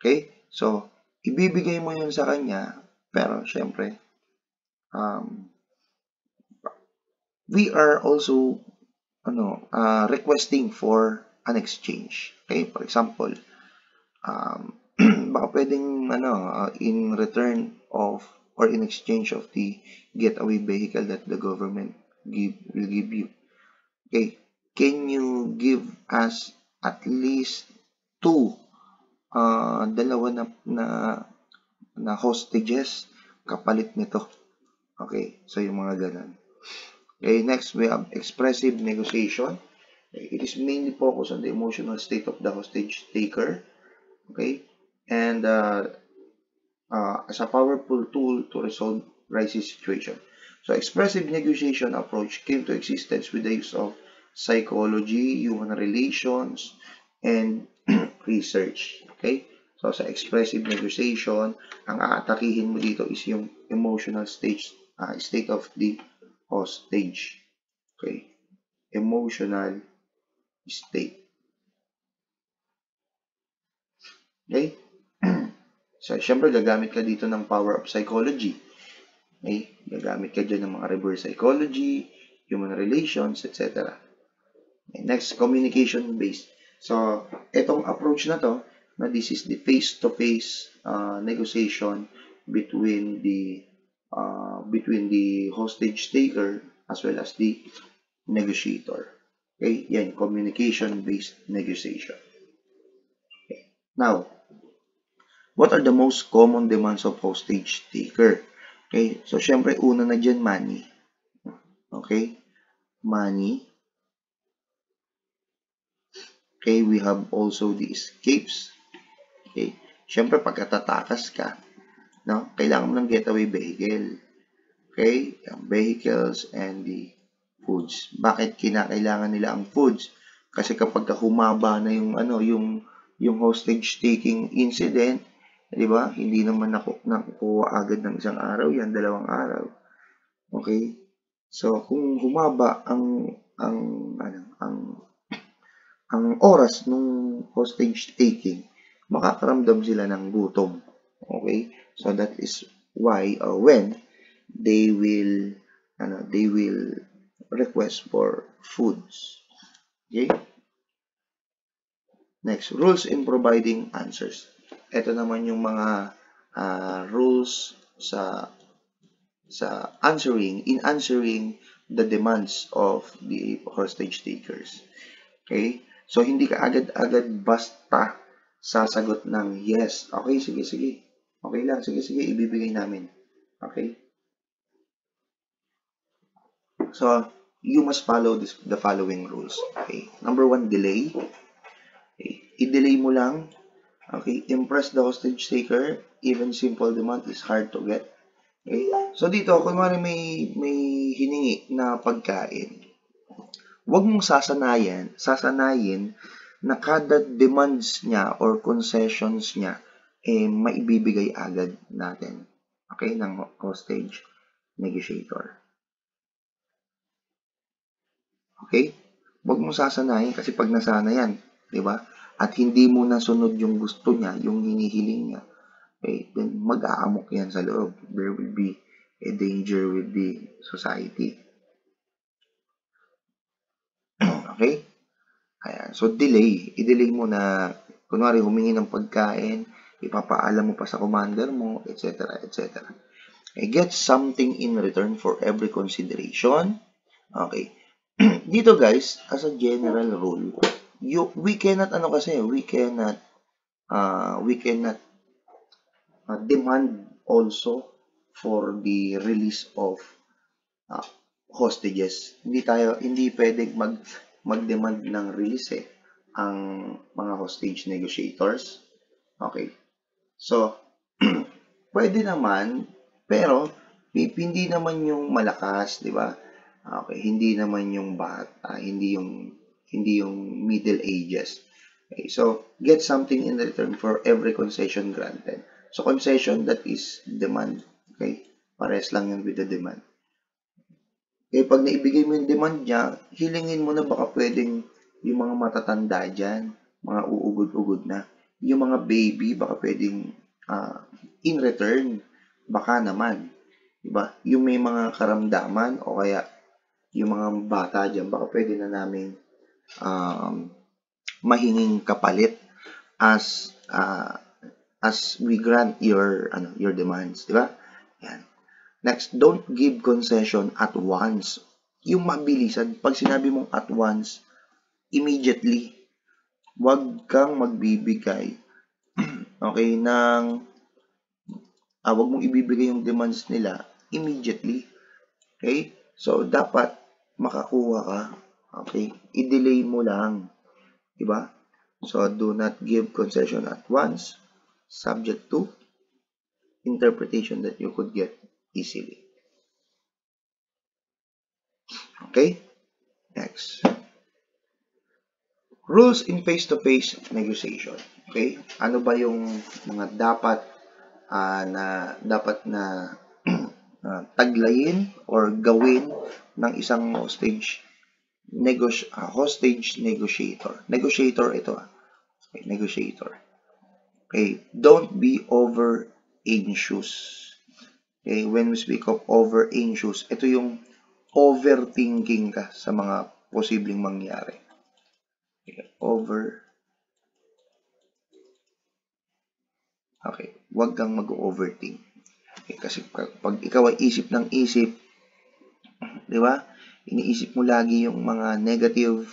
Okay? So, ibibigay mo yun sa kanya, pero, syempre, we are also requesting for an exchange. Okay? For example, baka pwedeng in return of or in exchange of the getaway vehicle that the government will give you. Okay? Can you give us at least two dalawa na hostages kapalit nito? Okay? So, yung mga ganun. Okay, next we have expressive negotiation. It is mainly focused on the emotional state of the hostage taker. Okay, and as a powerful tool to resolve crisis situation. So, expressive negotiation approach came to existence with the use of psychology, human relations, and research. Okay, so sa expressive negotiation, ang aatakihin mo dito is yung emotional state of the hostage. Okay. Emotional state. Okay. So, syempre, gagamit ka dito ng power of psychology. Okay? Gagamit ka dyan ng mga reverse psychology, human relations, etc. Okay, next, communication-based. So, itong approach na to, na this is the face-to-face negotiation between the hostage taker as well as the negotiator. Okay, yan, communication-based negotiation. Okay. Now, what are the most common demands of hostage taker? Okay, so syempre una na dyan, money. Okay, money. Okay, we have also the escapes. Okay, syempre pagkatatakas ka, no, kailangan mo ng getaway vehicle. Okay, vehicles and the foods. Bakit kinakailangan nila ang foods? Kasi kapag humaba na yung yung hostage taking incident, 'di ba? Hindi naman nakukuha agad ng isang araw, yan 2 araw. Okay? So kung humaba ang oras ng hostage taking, makakaramdam sila ng gutom. Okay? So that is why or when they will request for foods. Okay? Next, rules in providing answers. Ito naman yung mga rules in answering the demands of the hostage takers. Okay? So, hindi ka agad-agad basta sasagot ng yes. Okay, sige. Okay lang, sige, ibibigay namin. Okay? So, you must follow the following rules. Okay? Number 1, delay. Okay? I-delay mo lang. Okay? Impress the hostage taker. Even simple demand is hard to get. Okay? So, dito, kunwari may hiningi na pagkain. Huwag mong sasanayin na kada demands niya or concessions niya maibibigay agad natin. Okay? Ng hostage negotiator. Okay? Huwag mong sasanayin kasi pag nasana yan, di ba? At hindi mo nasunod yung gusto niya, yung hinihiling niya, okay, then mag-aamok yan sa loob. There will be a danger with the society. Okay? Ayan. So, delay. I-delay mo na, kunwari, humingi ng pagkain, ipapaalam mo pa sa commander mo, etc. etc. Okay, get something in return for every consideration. Okay. Dito guys, as a general rule, we cannot demand also for the release of hostages. Hindi pwedeng mag-demand ng release ang mga hostage negotiators. Okay. So, pwede naman, pero hindi naman yung malakas, di ba? Okay, hindi naman yung bata, hindi yung middle ages. Okay, so get something in return for every concession granted. So concession, that is demand. Okay, pares lang yun with the demand. Okay, pag naibigay mo yung demand niya, hilingin mo na baka pwedeng yung mga matatanda dyan, mga uugod-ugod na. Yung mga baby, baka pwedeng in return, baka naman. Diba? Yung may mga karamdaman o kaya yung mga bata dyan, baka pwede na namin mahinging kapalit as we grant your demands, di ba? Yan. Next, don't give concession at once. Yung mabilisan, pag sinabi mong at once, immediately, wag kang magbibigay okay wag mong ibibigay yung demands nila immediately. Okay? So, dapat makakuha ka. Okay? I-delay mo lang. Diba? So, do not give concession at once, subject to interpretation that you could get easily. Okay? Next. Rules in face-to-face negotiation. Okay? Ano ba yung mga dapat na taglayin or gawin ng isang hostage negotiator. Negotiator ito. Okay, negotiator. Okay, don't be over anxious. Okay, when we speak of over anxious, ito yung overthinking ka sa mga posibleng mangyari. Okay, okay, wag kang mag-overthink. Okay, kasi pag ikaw ay isip ng isip, di ba? Iniisip mo lagi yung mga negative,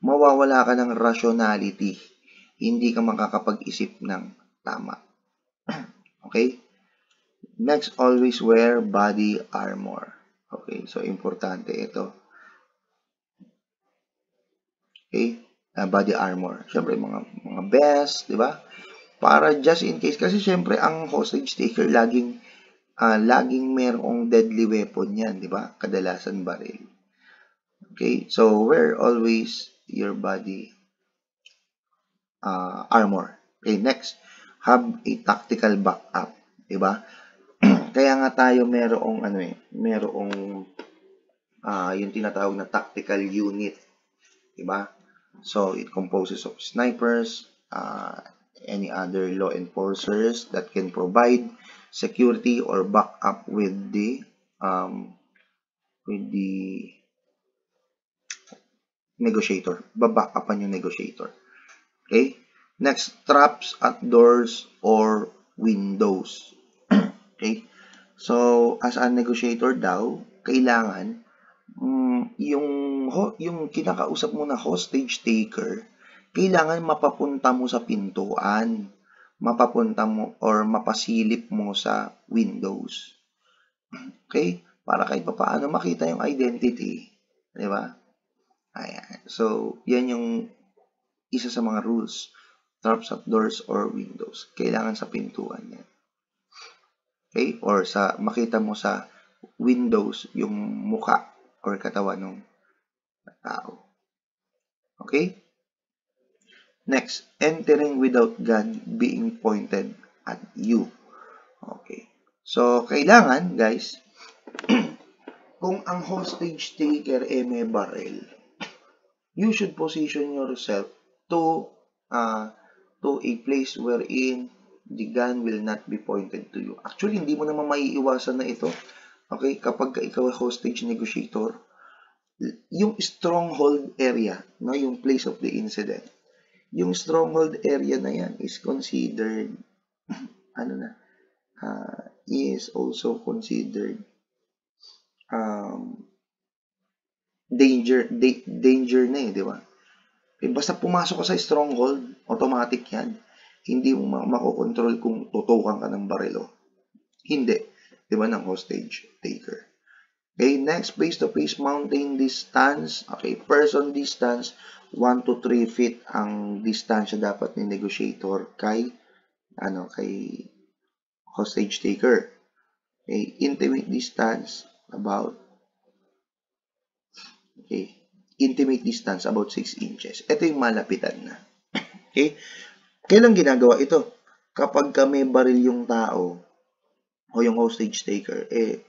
mawawala ka ng rationality. Hindi ka makakapag-isip ng tama. Okay? Next, always wear body armor. Okay, so importante ito. Okay? Body armor. Siyempre, mga vest, di ba? Para just in case. Kasi siyempre, ang hostage taker, laging merong deadly weapon yan, di ba? Kadalasan baril. Okay, so wear always your body armor. Okay, next, have a tactical backup, di ba? Kaya nga tayo merong yung tinatawag na tactical unit, di ba? So it composes of snipers, any other law enforcers that can provide security or backup with the negotiator. Babackupan yung negotiator. Okay? Next, traps at doors or windows. Okay? So, as a negotiator daw, kailangan yung kinakausap mo na hostage taker, kailangan mapapunta mo sa pintuan, mapapunta mo or mapasilip mo sa windows. Okay? Para kahit papaano makita yung identity. Di ba? Ayan. So, yan yung isa sa mga rules. Traps at doors or windows. Kailangan sa pintuan yan. Okay? Or makita mo sa windows yung muka or katawan ng tao. Okay? Next, entering without gun being pointed at you. Okay. So, kailangan, guys, kung ang hostage taker may barrel, you should position yourself to a place wherein the gun will not be pointed to you. Actually, hindi mo naman maiiwasan na ito. Okay? Kapag ikaw ay hostage negotiator, yung stronghold area, no, yung place of the incident, yung stronghold area na yan is considered, is also considered danger na di ba? Basta pumasok ka sa stronghold, automatic yan. Hindi mo makokontrol kung tutukan ka ng barilo. Hindi. Di ba, ng hostage taker. Okay, next, face-to-face mountain distance. Okay, person distance, 1 to 3 feet ang distansya dapat ni negotiator kay hostage taker. Okay, intimate distance about 6 inches. Ito yung malapitan na. Okay? Kailan ginagawa ito? Kapag may baril yung tao o yung hostage taker,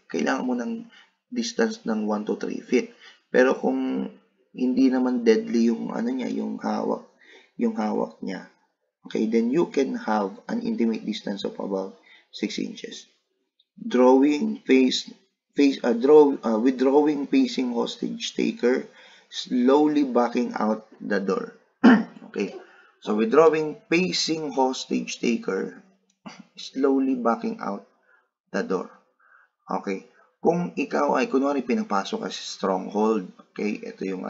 kailangan mo ng distance ng 1 to 3 feet. Pero kung hindi naman deadly yung yung hawak niya, okay, then you can have an intimate distance of about 6 inches. Withdrawing facing hostage taker, slowly backing out the door. Okay, so withdrawing facing hostage taker, slowly backing out the door. Okay, kung ikaw ay kunwari pinapasok ka sa stronghold, okay, ito yung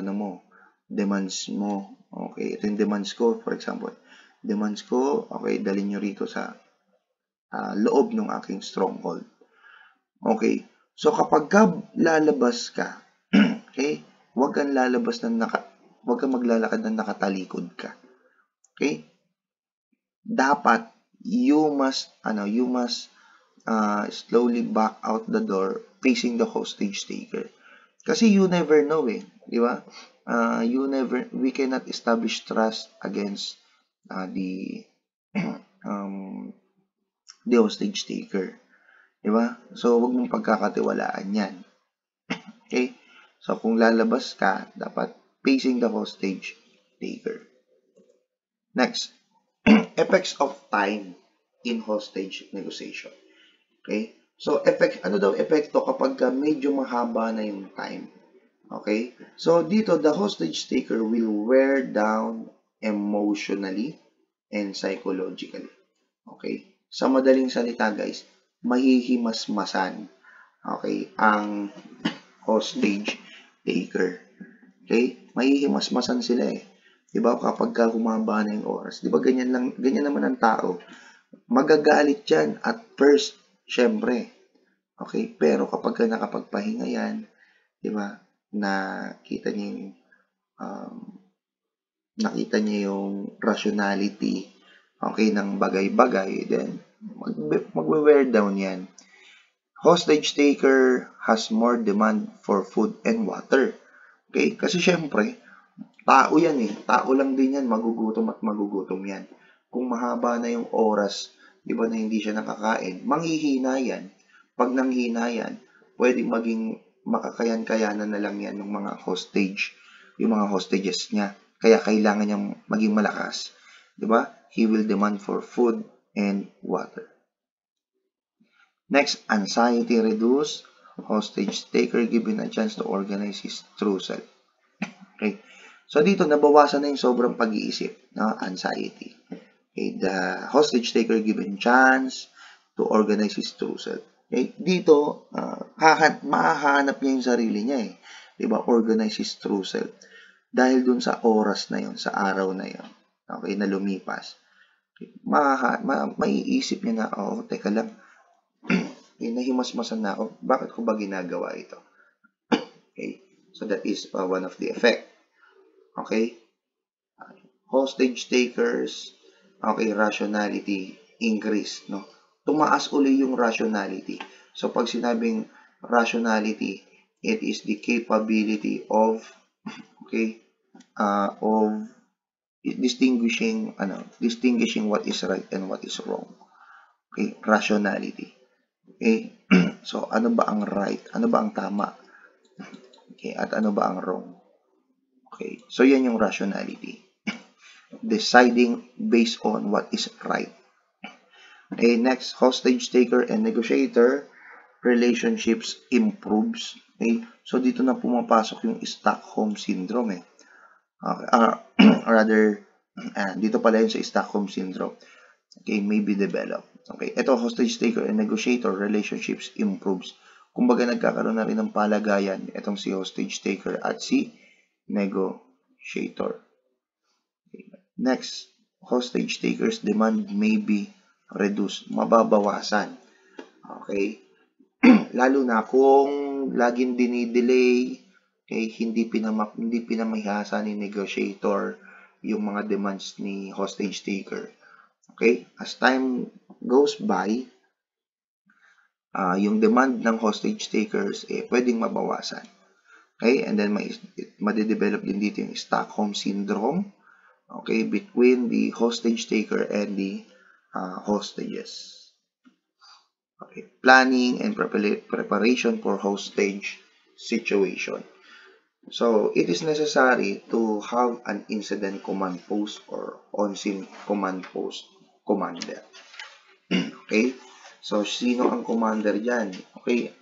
demands mo. Okay, ito yung demands ko, for example. Demands ko, okay, dalhin nyo rito sa loob ng aking stronghold. Okay, so kapag lalabas ka, okay, huwag kang maglalakad na nakatalikod ka. Okay? Dapat you must slowly back out the door facing the hostage taker. Kasi you never know di ba? We cannot establish trust against the hostage taker. Di ba? So, huwag mong pagkakatiwalaan yan. Okay? So, kung lalabas ka, dapat facing the hostage taker. Next, effects of time in hostage negotiation. Okay? So, ano daw epekto kapag medyo mahaba na yung time? Okay? So, dito, the hostage taker will wear down emotionally and psychologically. Okay? Sa madaling salita, guys, mahihimasmasan, okay, ang hostage taker. Okay? Mahihimasmasan sila eh. 'Di ba? Kapag humaba na yung oras. 'Di ba ganyan naman ang tao. Magagalit 'yan at first, syempre. Okay? Pero kapag nakapagpahinga 'yan, 'di ba? Nakita niya yung um, nakita niya yung rationality, okay, ng bagay-bagay, then magwe-wear down 'yan. Hostage taker has more demand for food and water. Okay? Kasi syempre, tao yan eh. Tao lang din yan. Magugutom at magugutom yan. Kung mahaba na yung oras, di ba, na hindi siya nakakain, manghihina yan. Pag nanghina yan, pwedeng maging makakayan-kayanan na lang yan ng mga hostage, yung mga hostages niya. Kaya kailangan niyang maging malakas. Di ba? He will demand for food and water. Next, anxiety reduce. Hostage taker given a chance to organize his true self. Okay. So, dito, nabawasan na yung sobrang pag-iisip, no? Anxiety. Okay. The hostage taker given chance to organize his true self. Okay. Dito, mahahanap niya yung sarili niya eh. Diba? Organize his true self. Dahil dun sa oras na yun, sa araw na yun, okay, na lumipas. Okay. Maiisip niya na, oh, teka lang, nahimasmasan na ako. Bakit ko ba ginagawa ito? Okay. So, that is one of the effect. Okay. Hostage takers, okay, rationality increase, no? Tumaas uli yung rationality. So, pag sinabing rationality, it is the capability of, okay, of distinguishing what is right and what is wrong. Okay, rationality. Okay, so ano ba ang right? Ano ba ang tama? Okay, at ano ba ang wrong? Okay, so yan yung rationality. Deciding based on what is right. Okay, next, hostage taker and negotiator, relationships improves. Okay, so dito na pumapasok yung Stockholm Syndrome eh. Rather, dito pala yun sa Stockholm Syndrome. Okay, may be developed. Okay, ito, hostage taker and negotiator, relationships improves. Kumbaga, nagkakaroon na rin ng palagayan itong si hostage taker at si negotiator. Okay. Next, hostage takers demand may be reduced, mababawasan. Okay, lalo na kung laging dinidelay, okay, hindi pinamahasa ni negotiator yung mga demands ni hostage taker. Okay, as time goes by, yung demand ng hostage takers pwedeng mabawasan. Okay, and then madidevelop din dito yung Stockholm Syndrome, okay, between the hostage taker and the hostages. Okay, planning and preparation for hostage situation. So, it is necessary to have an incident command post or on-scene command post commander. Okay? So, sino ang commander dyan? Okay?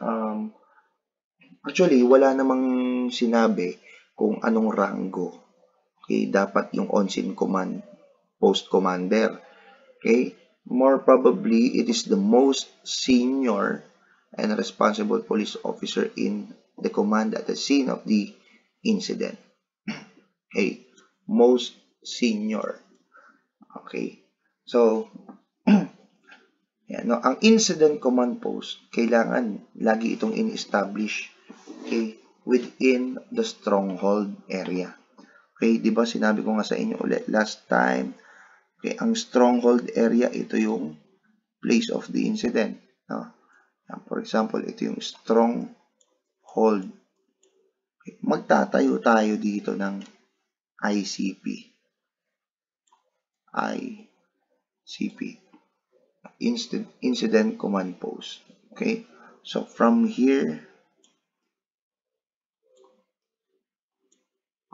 Actually, wala namang sinabi kung anong ranggo. Okay? Dapat yung on-scene command post commander. Okay? More probably, it is the most senior and responsible police officer in the command at the scene of the incident. Okay? Most senior. Okay? So, yan, no? Ang incident command post, kailangan lagi itong in-establish, okay, within the stronghold area. Okay, di ba sinabi ko nga sa inyo ulit last time, okay, ang stronghold area, ito yung place of the incident. No? For example, ito yung stronghold. Okay, magtatayo tayo dito ng ICP. Incident command post. Okay, so from here,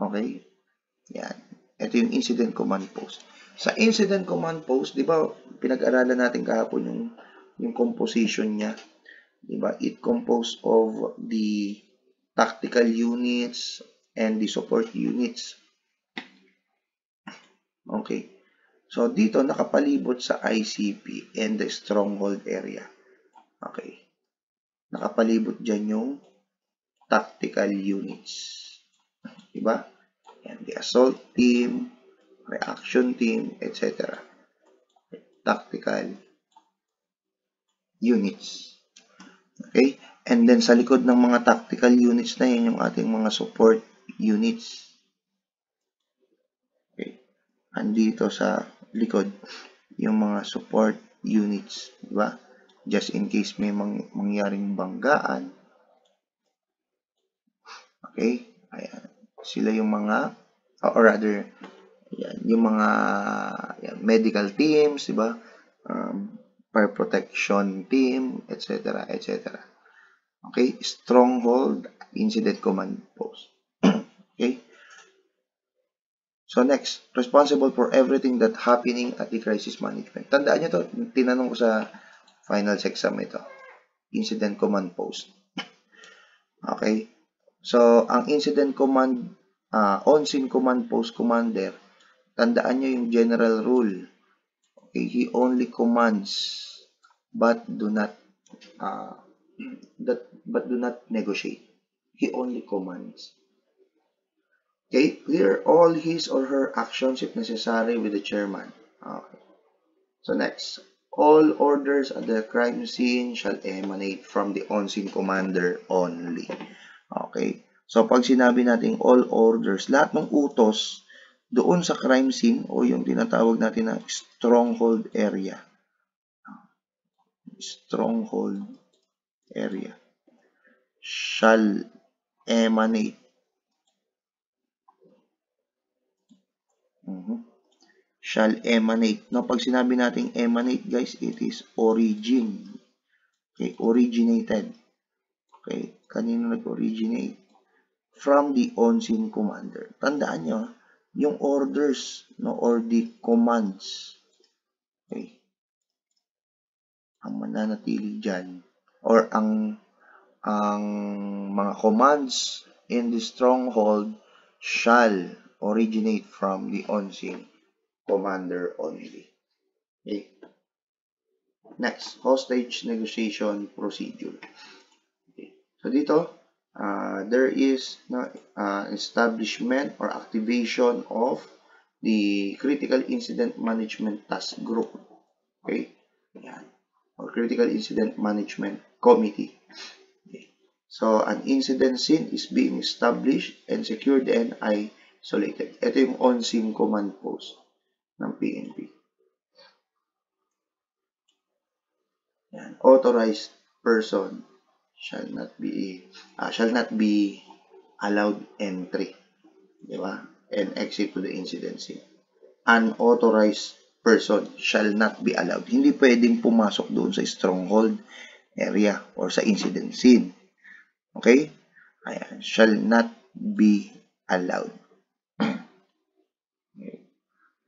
okay, yan, ito yung incident command post. Sa incident command post, di ba, pinag-aralan natin kahapon yung composition niya. Di ba? It composed of the tactical units and the support units. Okay. So, dito nakapalibot sa ICP and the stronghold area. Okay. Nakapalibot dyan yung tactical units. Diba? Yan, the assault team, reaction team, etc. Tactical units. Okay? And then sa likod ng mga tactical units na yan, yung ating mga support units. Okay? Andito sa likod, yung mga support units. Diba? Just in case may mangyaring banggaan. Okay? Ayan. Sila yung mga, or rather, yan, yung mga medical teams, diba? Fire protection team, etc. etc. Okay? Stronghold incident command post. Okay? So next, responsible for everything that happening at the crisis management. Tandaan nyo to, tinanong ko sa finals exam ito. Incident command post. Okay? So, ang incident command, on-scene command post commander, tandaan nyo yung general rule. Okay, he only commands but do not negotiate. He only commands. Okay, clear all his or her actions if necessary with the chairman. Okay. So next, all orders at the crime scene shall emanate from the on-scene commander only. Okay. So, pag sinabi natin all orders, lahat ng utos doon sa crime scene o yung tinatawag natin na stronghold area. Stronghold area shall emanate. Shall emanate. No, pag sinabi natin emanate, guys, it is origin. Okay, originated. Okay, kanino nag-originate? From the on-scene commander. Tandaan nyo, yung orders, no, or the commands, okay, ang mananatili dyan, or ang mga commands in the stronghold shall originate from the on-scene commander only. Okay. Next, hostage negotiation procedure. Okay. So dito, there is establishment or activation of the critical incident management task group. Okay? Yan. Or critical incident management committee. Okay. So, an incident scene is being established and secured and isolated. Ito yung on-scene command post ng PNP. Yan. Authorized person shall not be allowed entry, di ba? And exit to the incident scene. Unauthorized person shall not be allowed. Hindi pwedeng pumasok doon sa stronghold area or sa incident scene. Okay? Ayan, shall not be allowed. Okay.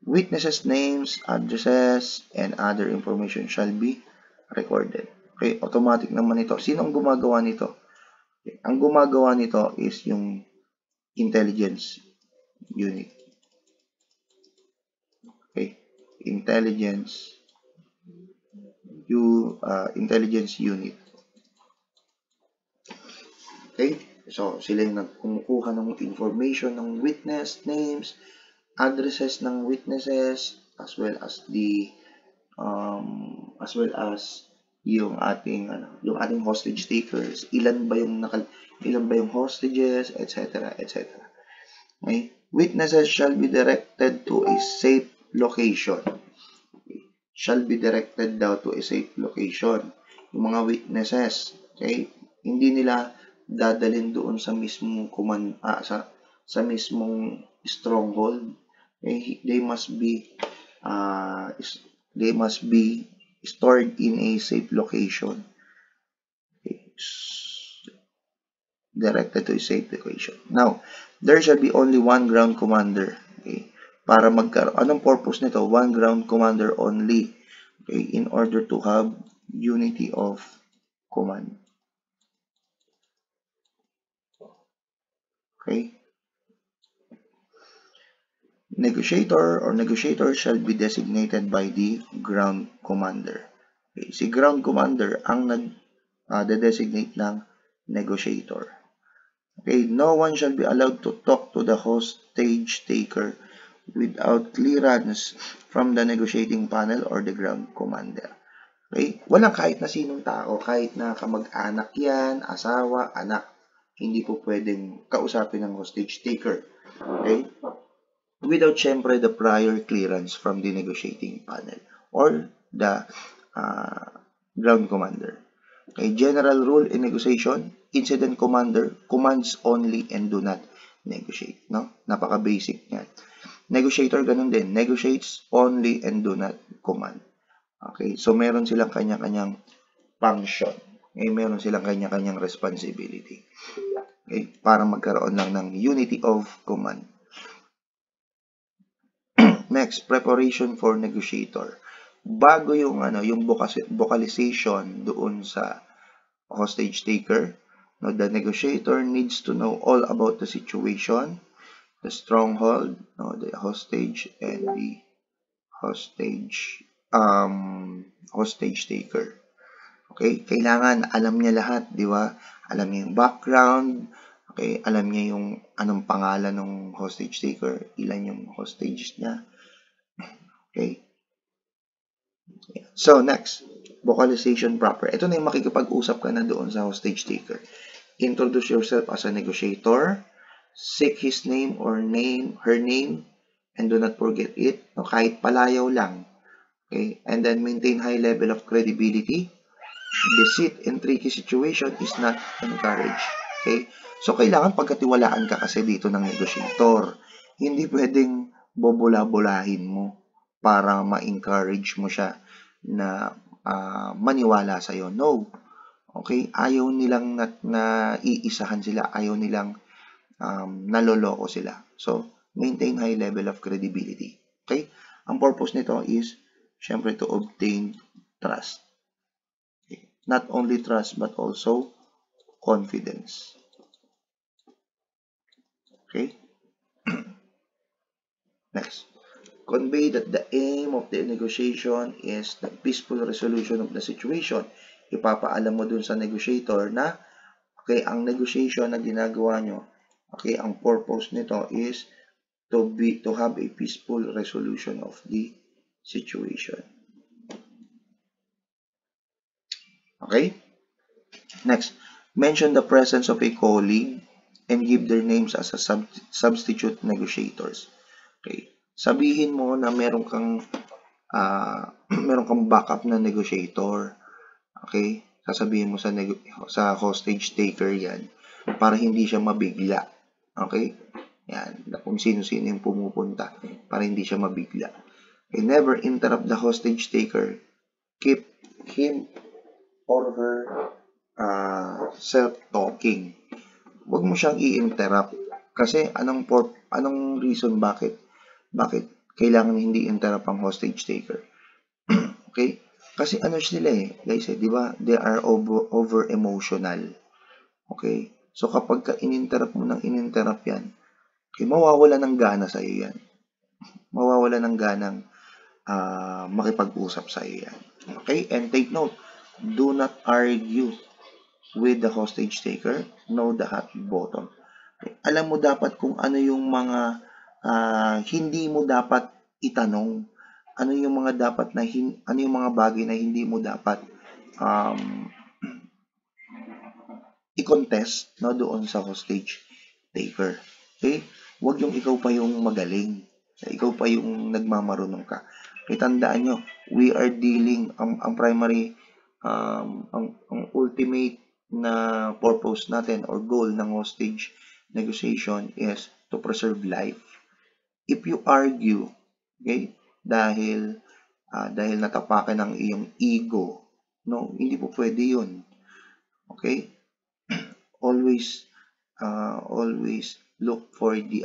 Witnesses' names, addresses, and other information shall be recorded. Okay, automatic naman ito. Sino ang gumagawa nito? Okay. Ang gumagawa nito is yung intelligence unit. Okay, intelligence unit. Okay, so sila yung nagkumukuha ng information ng witness names, addresses ng witnesses, as well as the yung ating hostage takers, ilan ba yung hostages, etc. etc. Okay? Witnesses shall be directed to a safe location. Okay? Shall be directed daw to a safe location. Yung mga witnesses, okay? Hindi nila dadalhin doon sa mismong sa mismong stronghold. Okay? They must be stored in a safe location. Okay. Directed to a safe location. Now, there shall be only one ground commander. Okay. Para magkaroon, anong purpose nito? One ground commander only. Okay, in order to have unity of command. Okay. Negotiator or negotiator shall be designated by the ground commander. Okay. Si ground commander ang nag-designate ng negotiator. Okay. No one shall be allowed to talk to the hostage taker without clearance from the negotiating panel or the ground commander. Okay? Walang kahit na sinong tao, kahit na kamag-anak yan, asawa, anak, hindi po pwedeng kausapin ng hostage taker. Okay? Without syempre the prior clearance from the negotiating panel or the ground commander. Okay? General rule in negotiation, incident commander commands only and do not negotiate. No? Napaka-basic niyan. Negotiator, ganun din. Negotiates only and do not command. Okay? So, meron silang kanya-kanyang function. Okay? Meron silang kanya-kanyang responsibility. Okay? Para magkaroon lang ng unity of command. Next, preparation for negotiator. Bago yung vocalization doon sa hostage taker, no, the negotiator needs to know all about the situation, the stronghold, no, the hostage, and the hostage taker. Okay? Kailangan alam niya lahat, di ba? Alam niya yung background, okay? Alam niya yung anong pangalan ng hostage taker, ilan yung hostage niya. Okay? So, next, vocalization proper. Ito na yung makikipag-usap ka na doon sa hostage taker. Introduce yourself as a negotiator, seek his name or her name, and do not forget it. No, kahit palayaw lang. Okay? And then maintain high level of credibility. Deceit in tricky situation is not encouraged. Okay? So, kailangan pagkatiwalaan ka kasi dito ng negotiator. Hindi pwedeng bobula-bulahin mo para ma-encourage mo siya na maniwala sa'yo. No. Okay? Ayaw nilang naiisahan sila. Ayaw nilang naloloko sila. So, maintain high level of credibility. Okay? Ang purpose nito is, syempre, to obtain trust. Okay? Not only trust, but also confidence. Okay? Next. Convey that the aim of the negotiation is the peaceful resolution of the situation. Ipapaalam mo dun sa negotiator na, okay, ang negotiation na ginagawa nyo, okay, ang purpose nito is to have a peaceful resolution of the situation. Okay? Next, mention the presence of a colleague and give their names as a substitute negotiators. Okay? Sabihin mo na meron kang backup na negotiator. Okay? Sasabihin mo sa hostage taker yan para hindi siya mabigla. Okay? Yan. Kung sino-sino yung pumupunta para hindi siya mabigla. Okay? Never interrupt the hostage taker. Keep him or her self-talking. Huwag mo siyang i-interrupt. Kasi anong reason bakit kailangan hindi interrupt ang hostage taker? Okay? Kasi ano sila guys di ba? They are over emotional. Okay? So kapag in-interrupt mo yan, okay, mawawala ng gana sa iyo yan. Mawawala ng ganang makipag-usap sa iyo yan. Okay? And take note, do not argue with the hostage taker. Know the hot button. Okay? Alam mo dapat kung ano yung mga hindi mo dapat itanong, ano yung mga bagay na hindi mo dapat i-contest doon sa hostage taker. Okay? Huwag yung ikaw pa yung magaling. Ikaw pa yung nagmamarunong ka. Okay, tandaan nyo, we are dealing, ang primary, ang ultimate na purpose natin or goal ng hostage negotiation is to preserve life. If you argue, okay, dahil natapakan ng iyong ego, no, hindi po pwede yun. Okay? Always look for the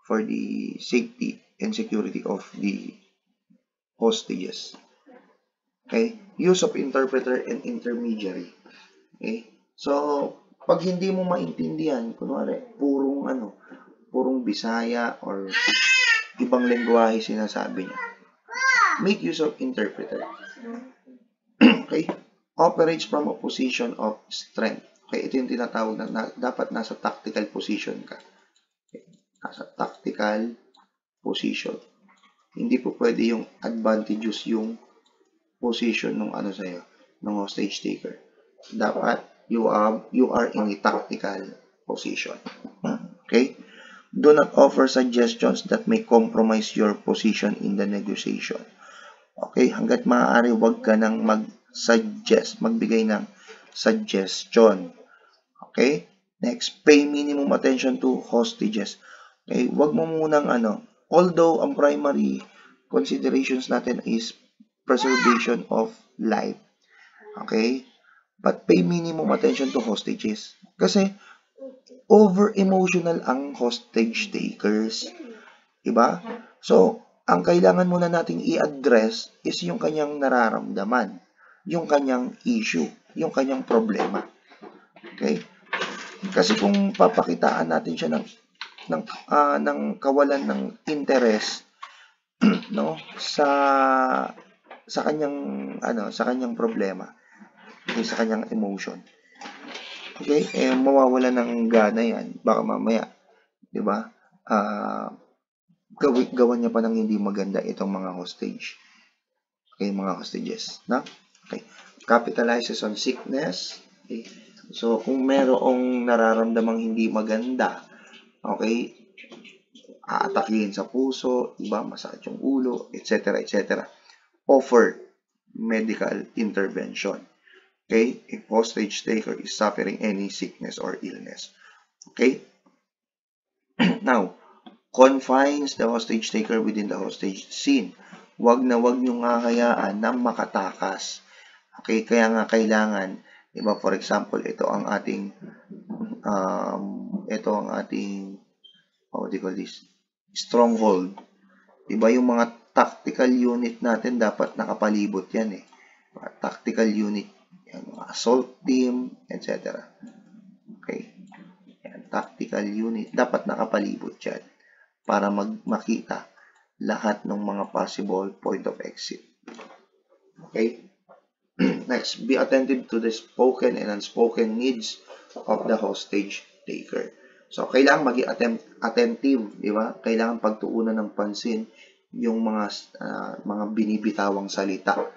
for the safety and security of the hostages. Okay? Use of interpreter and intermediary. Okay? So, pag hindi mo maintindihan, kunwari, purong Bisaya or ibang lengguwahe sinasabi niya, make use of interpreter. Okay? Operates from a position of strength. Okay, ito yung tinatawag na dapat nasa tactical position ka. Okay? Nasa tactical position. Hindi po pwede yung advantageous yung position ng sa'yo, ng hostage taker. Dapat you are in a tactical position. Okay? Do not offer suggestions that may compromise your position in the negotiation. Okay, hangga't maaari wag ka nang magbigay ng suggestion. Okay? Next, pay minimum attention to hostages. Okay, wag mo munang although ang primary considerations natin is preservation of life. Okay? But pay minimum attention to hostages. Kasi over-emotional ang hostage takers. Diba? So, ang kailangan muna nating i-address is yung kanyang nararamdaman, yung kanyang issue, yung kanyang problema. Okay? Kasi kung papakitaan natin siya ng kawalan ng interest no sa kanyang problema, okay, sa kanyang emotion. Okay? Mawawala ng gana 'yan. Baka mamaya, 'di ba? Gawan niya pa ng hindi maganda itong mga hostage. Okay, mga hostages, na? Okay. Capitalizes on sickness. Okay. So, kung merong nararamdamang hindi maganda, okay, aatakihin sa puso, iba, masakit yung ulo, etc., etc. Offer medical intervention. Okay, if hostage taker is suffering any sickness or illness. Okay. Now, confines the hostage taker within the hostage scene. Wag niyong hahayaan na makatakas. Okay, kaya nga kailangan, diba, for example, ito ang ating what do you call this? Stronghold. Diba, yung mga tactical unit natin dapat nakapalibot yan eh. Tactical unit, yan, mga assault team, etc. Okay. Yan, tactical unit, dapat nakapalibot yan para makita lahat ng mga possible point of exit. Okay? Next, be attentive to the spoken and unspoken needs of the hostage taker. So, kailangan maging attentive, di ba? Kailangan pagtuunan ng pansin yung mga binibitawang salita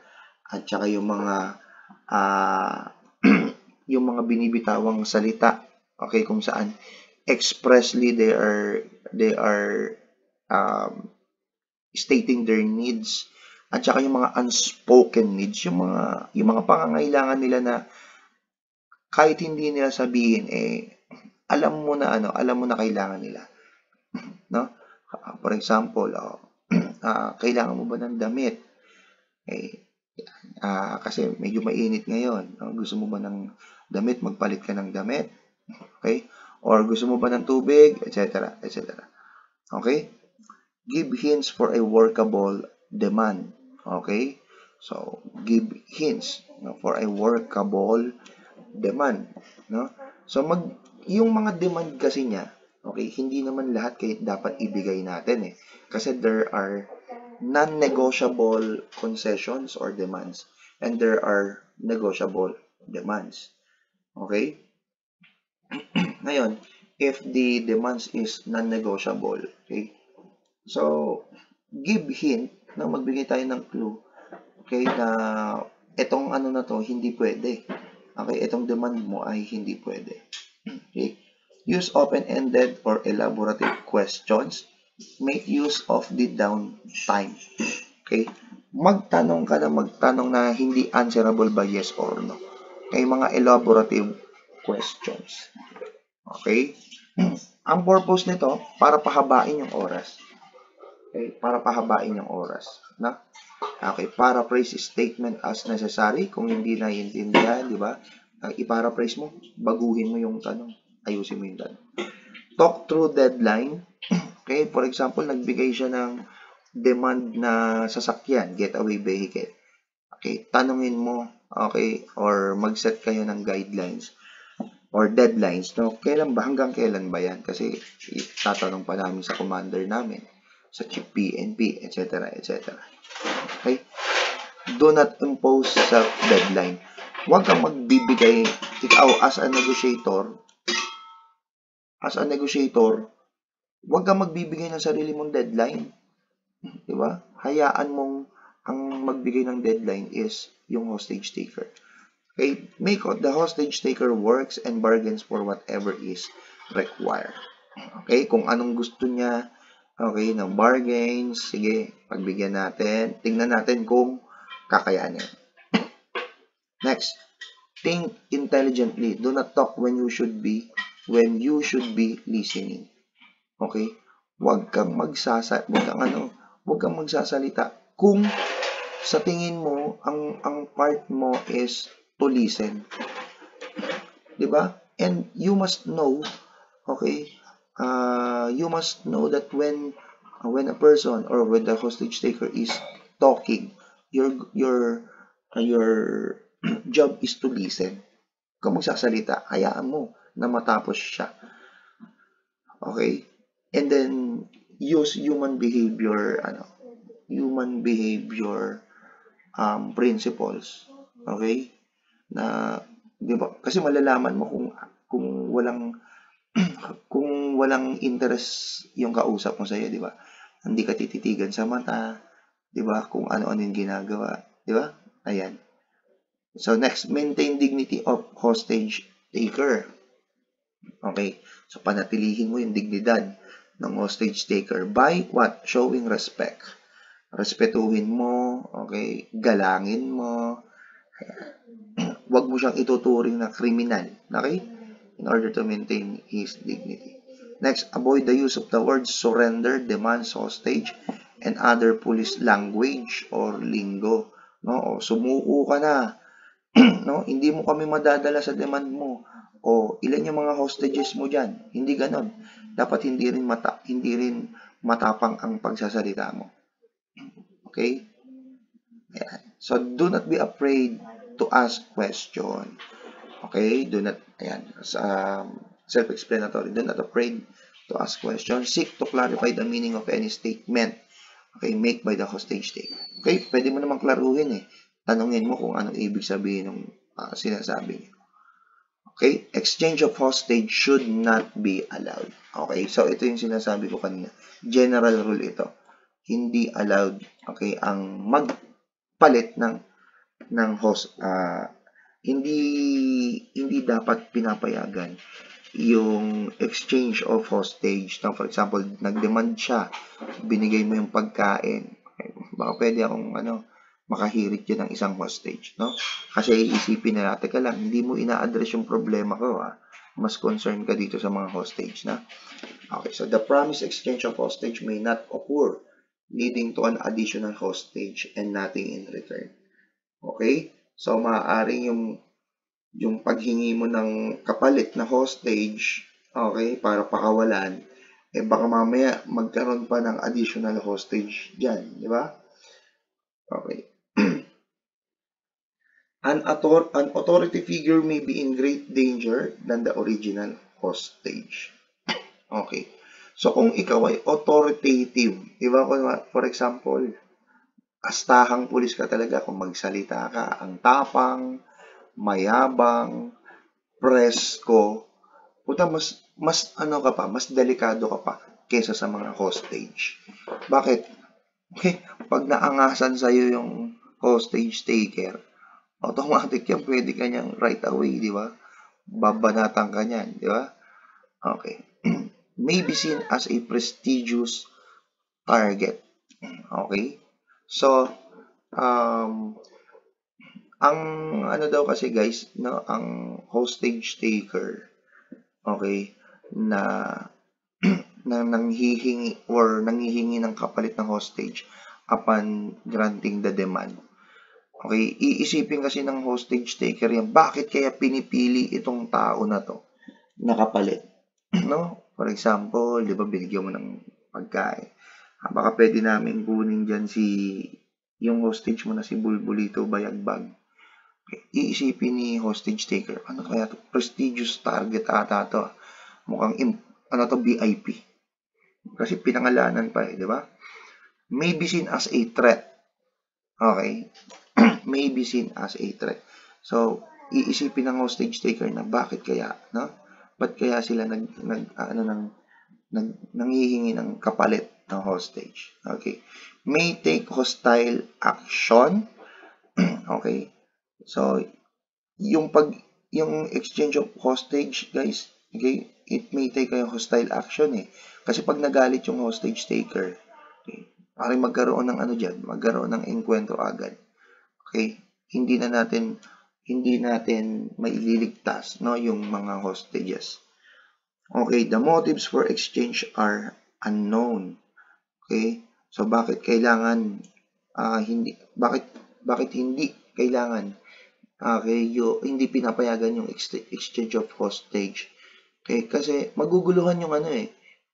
at saka yung mga yung mga binibitawang salita, okay, kung saan expressly they are stating their needs, at saka yung mga unspoken needs, yung mga pangangailangan nila na kahit hindi nila sabihin, alam mo na kailangan nila, no? For example, kailangan mo ba ng damit? Kasi medyo mainit ngayon, gusto mo ba ng damit, magpalit ka ng damit, okay? Or gusto mo ba ng tubig, etc., etc. Okay? Give hints for a workable demand. Okay? So, give hints for a workable demand. No? So, yung mga demand kasi niya, okay, hindi naman lahat dapat ibigay natin eh. Kasi there are non-negotiable concessions or demands, and there are negotiable demands. Okay? Ngayon, if the demands is non-negotiable, okay, so, give hint na magbigay tayo ng clue, okay, na itong na to, hindi pwede. Okay, itong demand mo ay hindi pwede. Okay, use open-ended or elaborative questions. Make use of the downtime. Okay, magtanong na hindi answerable by yes or no. Okay, mga elaborative questions. Okay, ang purpose nito, para pahabain yung oras. Okay, para pahabain yung oras. Na? Okay, paraphrase statement as necessary. Kung hindi naiintindihan, di ba? I-paraphrase mo, baguhin mo yung tanong, ayusin mo yung tanong. Talk through deadline. Okay, Okay, for example, nagbigay siya ng demand na sasakyan, getaway vehicle. Okay, tanungin mo, okay, or mag-set kayo ng guidelines or deadlines, no? Kailan ba, hanggang kailan ba yan? Kasi tatanong pa namin sa commander namin, sa chief PNP, etc., etc. Okay? Do not impose self-deadline. Huwag kang magbibigay, ikaw as a negotiator, huwag kang magbibigay ng sarili mong deadline. Diba? Hayaan mong ang magbigay ng deadline is yung hostage taker. Okay? Make the hostage taker works and bargains for whatever is required. Okay? Kung anong gusto niya, okay, ng bargains, sige, pagbigyan natin. Tingnan natin kung kakayanin. Next, think intelligently. Do not talk when you should be listening. Okay? Huwag kang magsasalita kung sa tingin mo ang part mo is to listen. 'Di ba? And you must know, okay? You must know that when a person or when the hostage taker is talking, your job is to listen. Kung magsasalita, hayaan mo na matapos siya. Okay? And then use human behavior principles. Okay? Na 'di ba? Kasi malalaman mo kung walang interest yung kausap mo sa iyo, 'di ba? Hindi ka tititigan sa mata, 'di ba? Kung ano-ano yung ginagawa, 'di ba? Ayan. So next, maintain dignity of hostage taker. Okay? So panatilihin mo yung dignidad ng hostage taker by what? Showing respect. Respetuhin mo, okay? Galangin mo. Huwag mo siyang ituturing na kriminal, okay? In order to maintain his dignity. Next, avoid the use of the words surrender, demands, hostage, and other police language or lingo. No? O, sumuko ka na. No? Hindi mo kami madadala sa demand mo. O, ilan yung mga hostages mo dyan? Hindi ganon. Dapat hindi rin matapang ang pagsasalita mo. Okay? Ayan. So, do not be afraid to ask question. Okay? Do not, ayan, self-explanatory. Do not afraid to ask questions. Seek to clarify the meaning of any statement, okay, made by the hostage taker. Okay? Pwede mo namang klaruhin eh. Tanungin mo kung anong ibig sabihin ng sinasabi niyo. Okay? Exchange of hostage should not be allowed. Okay? So, ito yung sinasabi ko kanina. General rule ito. Hindi allowed, okay, ang magpalit ng host. Hindi dapat pinapayagan yung exchange of hostage. Now, for example, nag-demand siya, binigay mo yung pagkain. Okay? Baka pwede akong makahirit yun ng isang hostage, no? Kasi iisipin na, teka lang, hindi mo ina-address yung problema ko, ha? Mas concerned ka dito sa mga hostage, na? Okay, so the promised exchange of hostage may not occur, leading to an additional hostage and nothing in return. Okay? So, maaaring yung paghingi mo ng kapalit na hostage, okay, para pakawalan, baka mamaya magkaroon pa ng additional hostage dyan, di ba? Okay. An authority figure may be in great danger than the original hostage. Okay. So, kung ikaw ay authoritative, di ba? For example, astahang pulis ka talaga, kung magsalita ka, ang tapang, mayabang, presko, puta, mas mas delikado ka pa kesa sa mga hostage. Bakit? Okay, pag naangasan sa'yo yung hostage taker, automatic yan, pwede ka niyang right away, di ba? Babanatan ka niyan, di ba? Okay. May be seen as a prestigious target. Okay? So, ang daw kasi guys, no, ang hostage taker, okay, na nanghihingi ng kapalit ng hostage upon granting the demand. Okay, iisipin kasi ng hostage taker yan, bakit kaya pinipili itong tao na to na kapalit? No? For example, di ba, binigyan mo ng pagkain. Baka pwede namin kunin dyan yung hostage mo na si Bulbulito Bayagbag. Iisipin ni hostage taker, ano kaya to? Prestigious target ata to. Mukhang VIP. Kasi pinangalanan pa di ba? May be seen as a threat. Okay? May be seen as a threat. So, iisipin ng hostage taker na bakit kaya, no? Ba't kaya sila nanghihingi ng kapalit ng hostage? Okay. May take hostile action. Okay. So, yung exchange of hostage, guys, okay, it may take a hostile action Kasi pag nagalit yung hostage taker, okay, parang magkaroon ng magkaroon ng enkwentro agad. Okay? Hindi natin maililigtas yung mga hostages. Okay, the motives for exchange are unknown. Okay? So bakit kailangan bakit hindi kailangan hindi pinapayagan yung exchange of hostage? Okay, kasi maguguluhan yung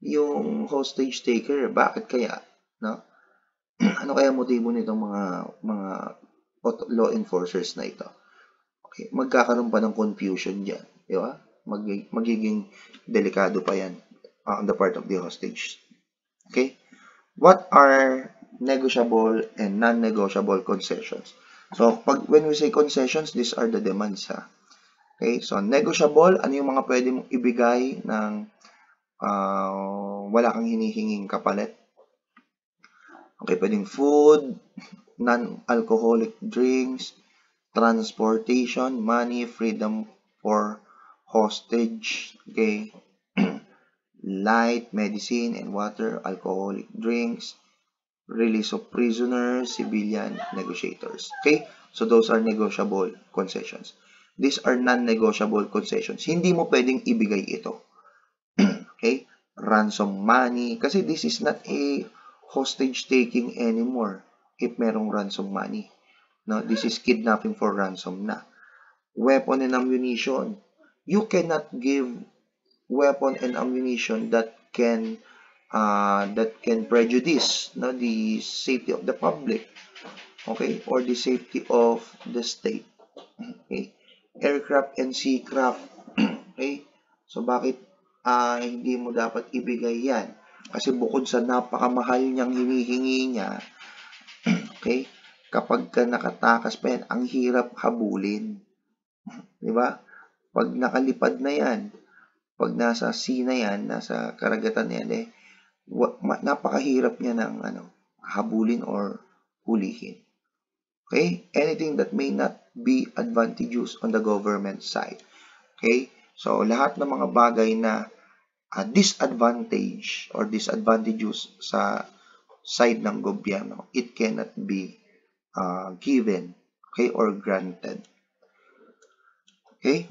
yung hostage taker. Bakit kaya, no? Ano kaya motibo nitong mga law enforcers na ito? Okay, magkakaroon pa ng confusion diyan, di ba? Magiging delikado pa yan on the part of the hostage. Okay? What are negotiable and non-negotiable concessions? So, when we say concessions, these are the demands, ha? Okay? So, negotiable, ano yung mga pwede mong ibigay ng wala kang hinihinging kapalit? Okay, pwedeng food, non-alcoholic drinks, transportation, money, freedom for hostage, okay, light, medicine, and water, alcoholic drinks, release of prisoners, civilian negotiators. Okay? So those are negotiable concessions. These are non-negotiable concessions. Hindi mo pwedeng ibigay ito. Okay? Ransom money. Kasi this is not a hostage taking anymore if merong ransom money. No, this is kidnapping for ransom na. Weapon and ammunition. You cannot give weapon and ammunition that can prejudice the safety of the public, okay, or the safety of the state. Okay, aircraft and seacraft. Okay, so bakit hindi mo dapat ibigay yan? Kasi bukod sa napakamahal niyang hinihingi niya, okay, kapag ka nakatakas pa yan, ang hirap habulin. Di ba? Pag nakalipad na yan, pag nasa sea na yan, nasa karagatan na yan, napakahirap niya ng habulin or hulihin. Okay? Anything that may not be advantageous on the government side. Okay? So, lahat ng mga bagay na disadvantage or disadvantageous sa side ng gobyerno, it cannot be given, okay, or granted. Okay?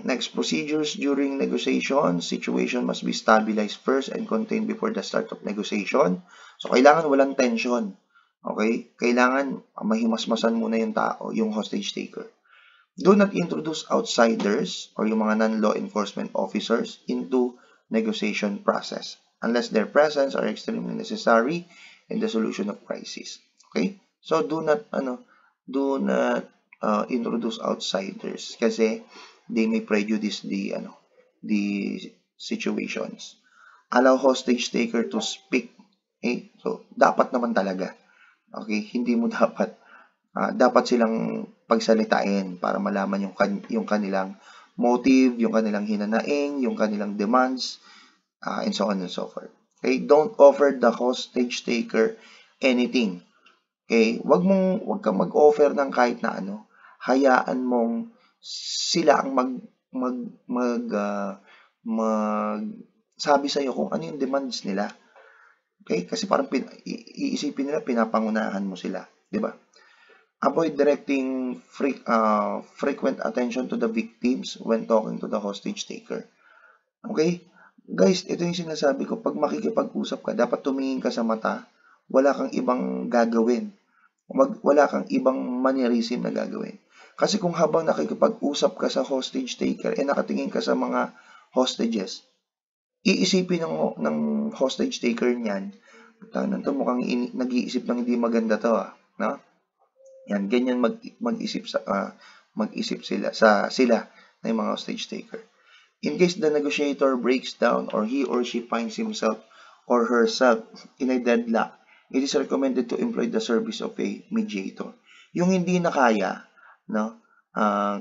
Next, procedures during negotiation. Situation must be stabilized first and contained before the start of negotiation. So, kailangan walang tension. Okay? Kailangan mahimasmasan muna yung tao, yung hostage taker. Do not introduce outsiders or yung mga non-law enforcement officers into negotiation process unless their presence are extremely necessary in the solution of crisis. Okay? So, do not introduce outsiders kasi they may prejudice the situations. Allow hostage taker to speak. Okay? So, dapat naman talaga. Okay? Hindi mo dapat silang pagsalitain para malaman yung kanilang motive, yung kanilang hinanaing, yung kanilang demands, and so on and so forth. Okay? Don't offer the hostage taker anything. Okay? Wag kang mag-offer ng kahit na hayaan mong sila ang sabi sa iyo kung ano yung demands nila. Okay? Kasi parang iisipin nila pinapangunahan mo sila, 'di ba? Avoid directing frequent attention to the victims when talking to the hostage taker. Okay? Guys, ito yung sinasabi ko, pag makikipag-usap ka, dapat tumingin ka sa mata, wala kang ibang gagawin. Wala kang ibang mannerism na gagawin. Kasi kung habang nakikipag-usap ka sa hostage taker, nakatingin ka sa mga hostages, iisipin ng hostage taker niyan, tanong to, mukhang nag-iisip ng hindi maganda to, no? Yan, ganyan mag-isip sila ng mga hostage taker. In case the negotiator breaks down or he or she finds himself or herself in a deadlock, it is recommended to employ the service of a mediator. Yung hindi na kaya, no?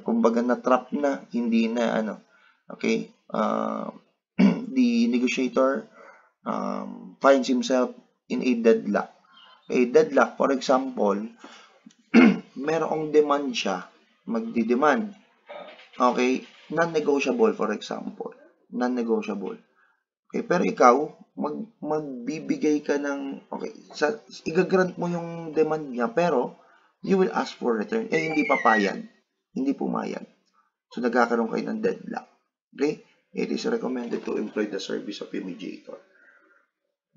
Kumbaga na-trap na, hindi na okay? The negotiator finds himself in a deadlock. A deadlock, for example, merong demand siya, magdi-demand. Okay? Non-negotiable, for example. Non-negotiable. Okay, pero ikaw, magbibigay ka ng, okay, igagrant mo yung demand niya, pero you will ask for return. Hindi papayag. Hindi pumayag. So, nagkakaroon kayo ng deadlock. Okay? It is recommended to employ the service of a mediator.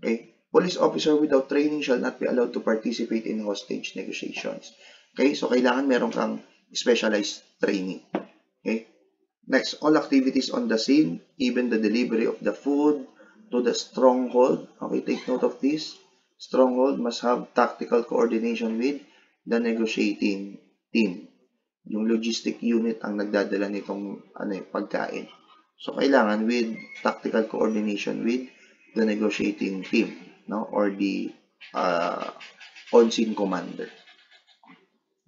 Okay? Police officer without training shall not be allowed to participate in hostage negotiations. Okay? So, kailangan meron kang specialized training. Okay? Next, all activities on the scene, even the delivery of the food to the stronghold. Okay, take note of this. Stronghold must have tactical coordination with the negotiating team. Yung logistic unit ang nagdadala nitong pagkain. So, kailangan with tactical coordination with the negotiating team, no? Or the on-scene commander.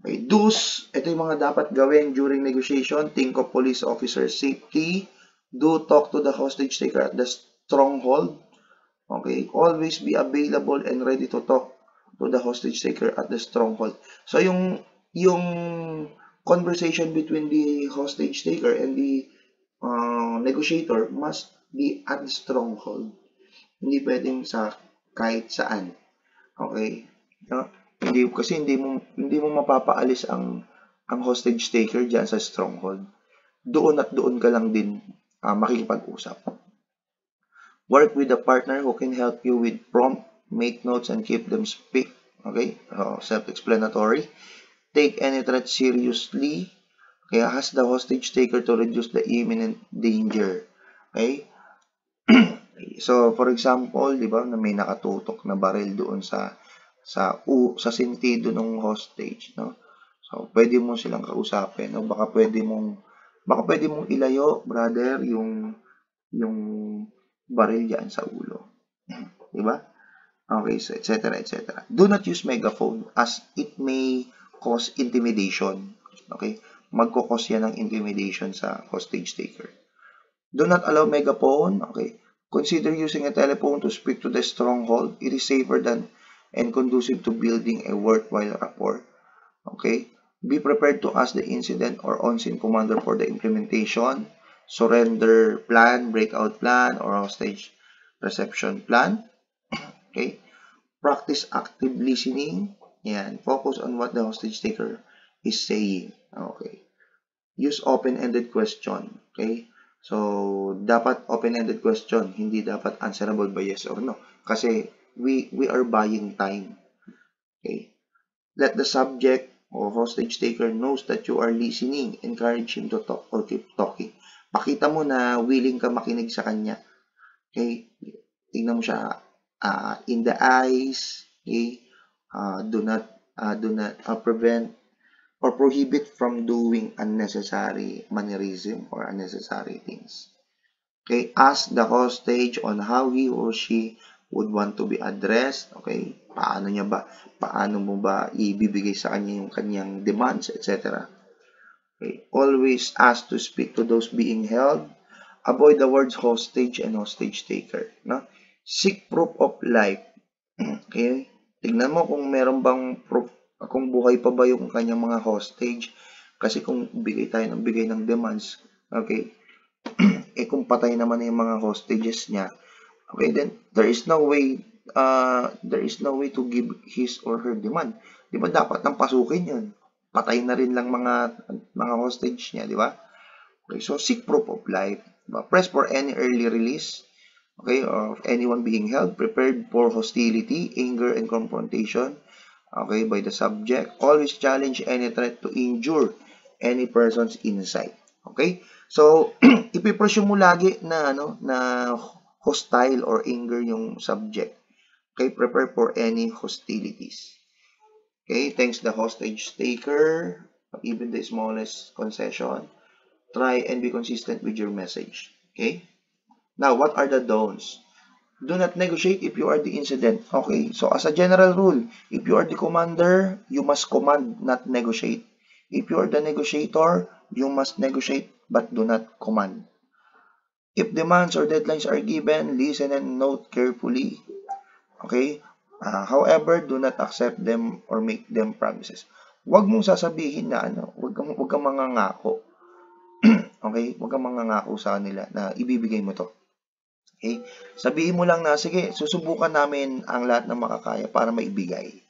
Okay, do's, ito yung mga dapat gawin during negotiation. Think of police officer safety. Do talk to the hostage taker at the stronghold. Okay, always be available and ready to talk to the hostage taker at the stronghold. So, yung conversation between the hostage taker and the negotiator must be at the stronghold. Hindi pwedeng sa kahit saan. Okay? No? Hindi mo mapapaalis ang hostage taker diyan sa stronghold. Doon at doon ka lang din makikipag-usap. Work with a partner who can help you with prompt, make notes, and keep them speak. Okay? Self-explanatory. Take any threat seriously. Okay? Ask the hostage taker to reduce the imminent danger. Okay? So, for example, di ba, na may nakatutok na baril doon sa sentido ng hostage, no? So, pwede mo silang kausapin, no? Baka pwede mong ilayo, brother, yung baril diyan sa ulo. Di ba? Okay, so etc. etc. Do not use megaphone as it may cause intimidation. Okay? Magkukos yan ng intimidation sa hostage taker. Do not allow megaphone. Okay? Consider using a telephone to speak to the stronghold. It is safer than and conducive to building a worthwhile rapport. Okay? Be prepared to ask the incident or on-scene commander for the implementation, surrender plan, breakout plan, or hostage reception plan. Okay? Practice active listening. Yan. Focus on what the hostage taker is saying. Okay? Use open-ended question. Okay? So, dapat open-ended question, hindi dapat answerable by yes or no. Kasi we are buying time. Okay? Let the subject or hostage taker knows that you are listening. Encourage him to talk or keep talking. Pakita mo na willing ka makinig sa kanya. Okay? Tingnan mo siya in the eyes. Okay? Do not prevent or prohibit from doing unnecessary mannerism or unnecessary things. Okay, ask the hostage on how he or she would want to be addressed. Okay, paano mo ba ibibigay sa kanya yung kanyang demands, etc. Okay, always ask to speak to those being held. Avoid the words hostage and hostage taker. No? Seek proof of life. Okay, tignan mo kung meron bang proof, kung buhay pa ba yung kanyang mga hostage. Kasi kung bigay ng demands, okay, kung patay naman yung mga hostages niya, okay, then there is no way to give his or her demand. Di ba dapat nang pasukin yun? Patay na rin lang mga hostage niya, di ba? Okay, so seek proof of life. Press for any early release, okay, of anyone being held, prepared for hostility, anger, and confrontation, okay, by the subject. Always challenge any threat to injure any person's inside. Okay? So, ipipresyo mo lagi na hostile or anger yung subject. Okay, prepare for any hostilities. Okay, thanks the hostage taker, even the smallest concession. Try and be consistent with your message. Okay? Now, what are the don'ts? Do not negotiate if you are the incident. Okay, so as a general rule, if you are the commander, you must command, not negotiate. If you are the negotiator, you must negotiate but do not command. If demands or deadlines are given, listen and note carefully. Okay? However, do not accept them or make them promises. Huwag mong sasabihin na huwag kang mangangako. Okay? Huwag kang mangangako sa kanila na ibibigay mo to. Okay? Sabihin mo lang na, sige, susubukan namin ang lahat ng makakaya para maibigay.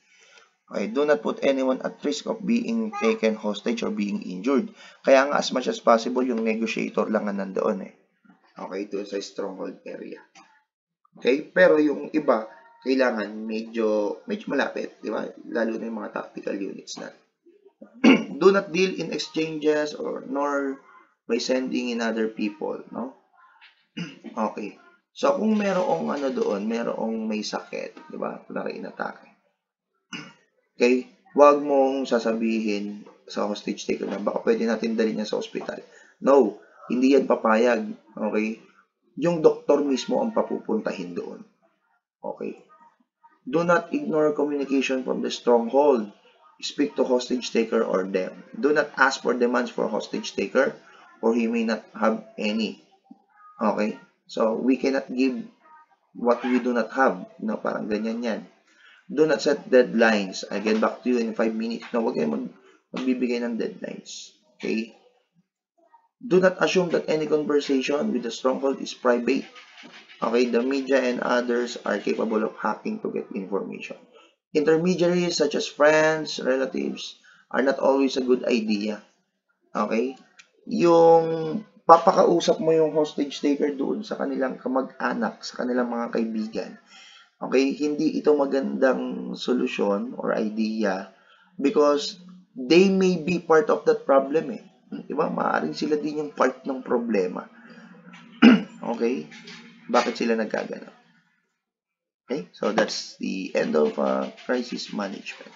Okay? Do not put anyone at risk of being taken hostage or being injured. Kaya nga, as much as possible, yung negotiator lang ang nandoon eh. Okay? Doon sa stronghold area. Okay? Pero yung iba, kailangan medyo malapit, di ba? Lalo na yung mga tactical units na. Do not deal in exchanges or nor by sending in other people, no? Okay. So kung merong doon, merong may sakit, di ba? Kunwari inatake. Okay? Huwag mong sasabihin sa hostage taker na baka pwede natin dalhin niya sa ospital. No, hindi yan papayag. Okay? Yung doktor mismo ang papupuntahin doon. Okay? Do not ignore communication from the stronghold. Speak to hostage taker or them. Do not ask for demands for hostage taker or he may not have any. Okay? So, we cannot give what we do not have. No, parang ganyan yan. Do not set deadlines. I get back to you in 5 minutes. No, huwag kayo magbibigay ng deadlines. Okay? Do not assume that any conversation with the stronghold is private. Okay, the media and others are capable of hacking to get information. Intermediaries such as friends, relatives are not always a good idea. Okay? Yung papakausap mo yung hostage taker doon sa kanilang kamag-anak, sa kanilang mga kaibigan. Okay? Hindi ito magandang solusyon or idea because they may be part of that problem eh. Diba? Maaaring sila din yung part ng problema. Okay? Bakit sila nagkagano? Okay? So, that's the end of crisis management.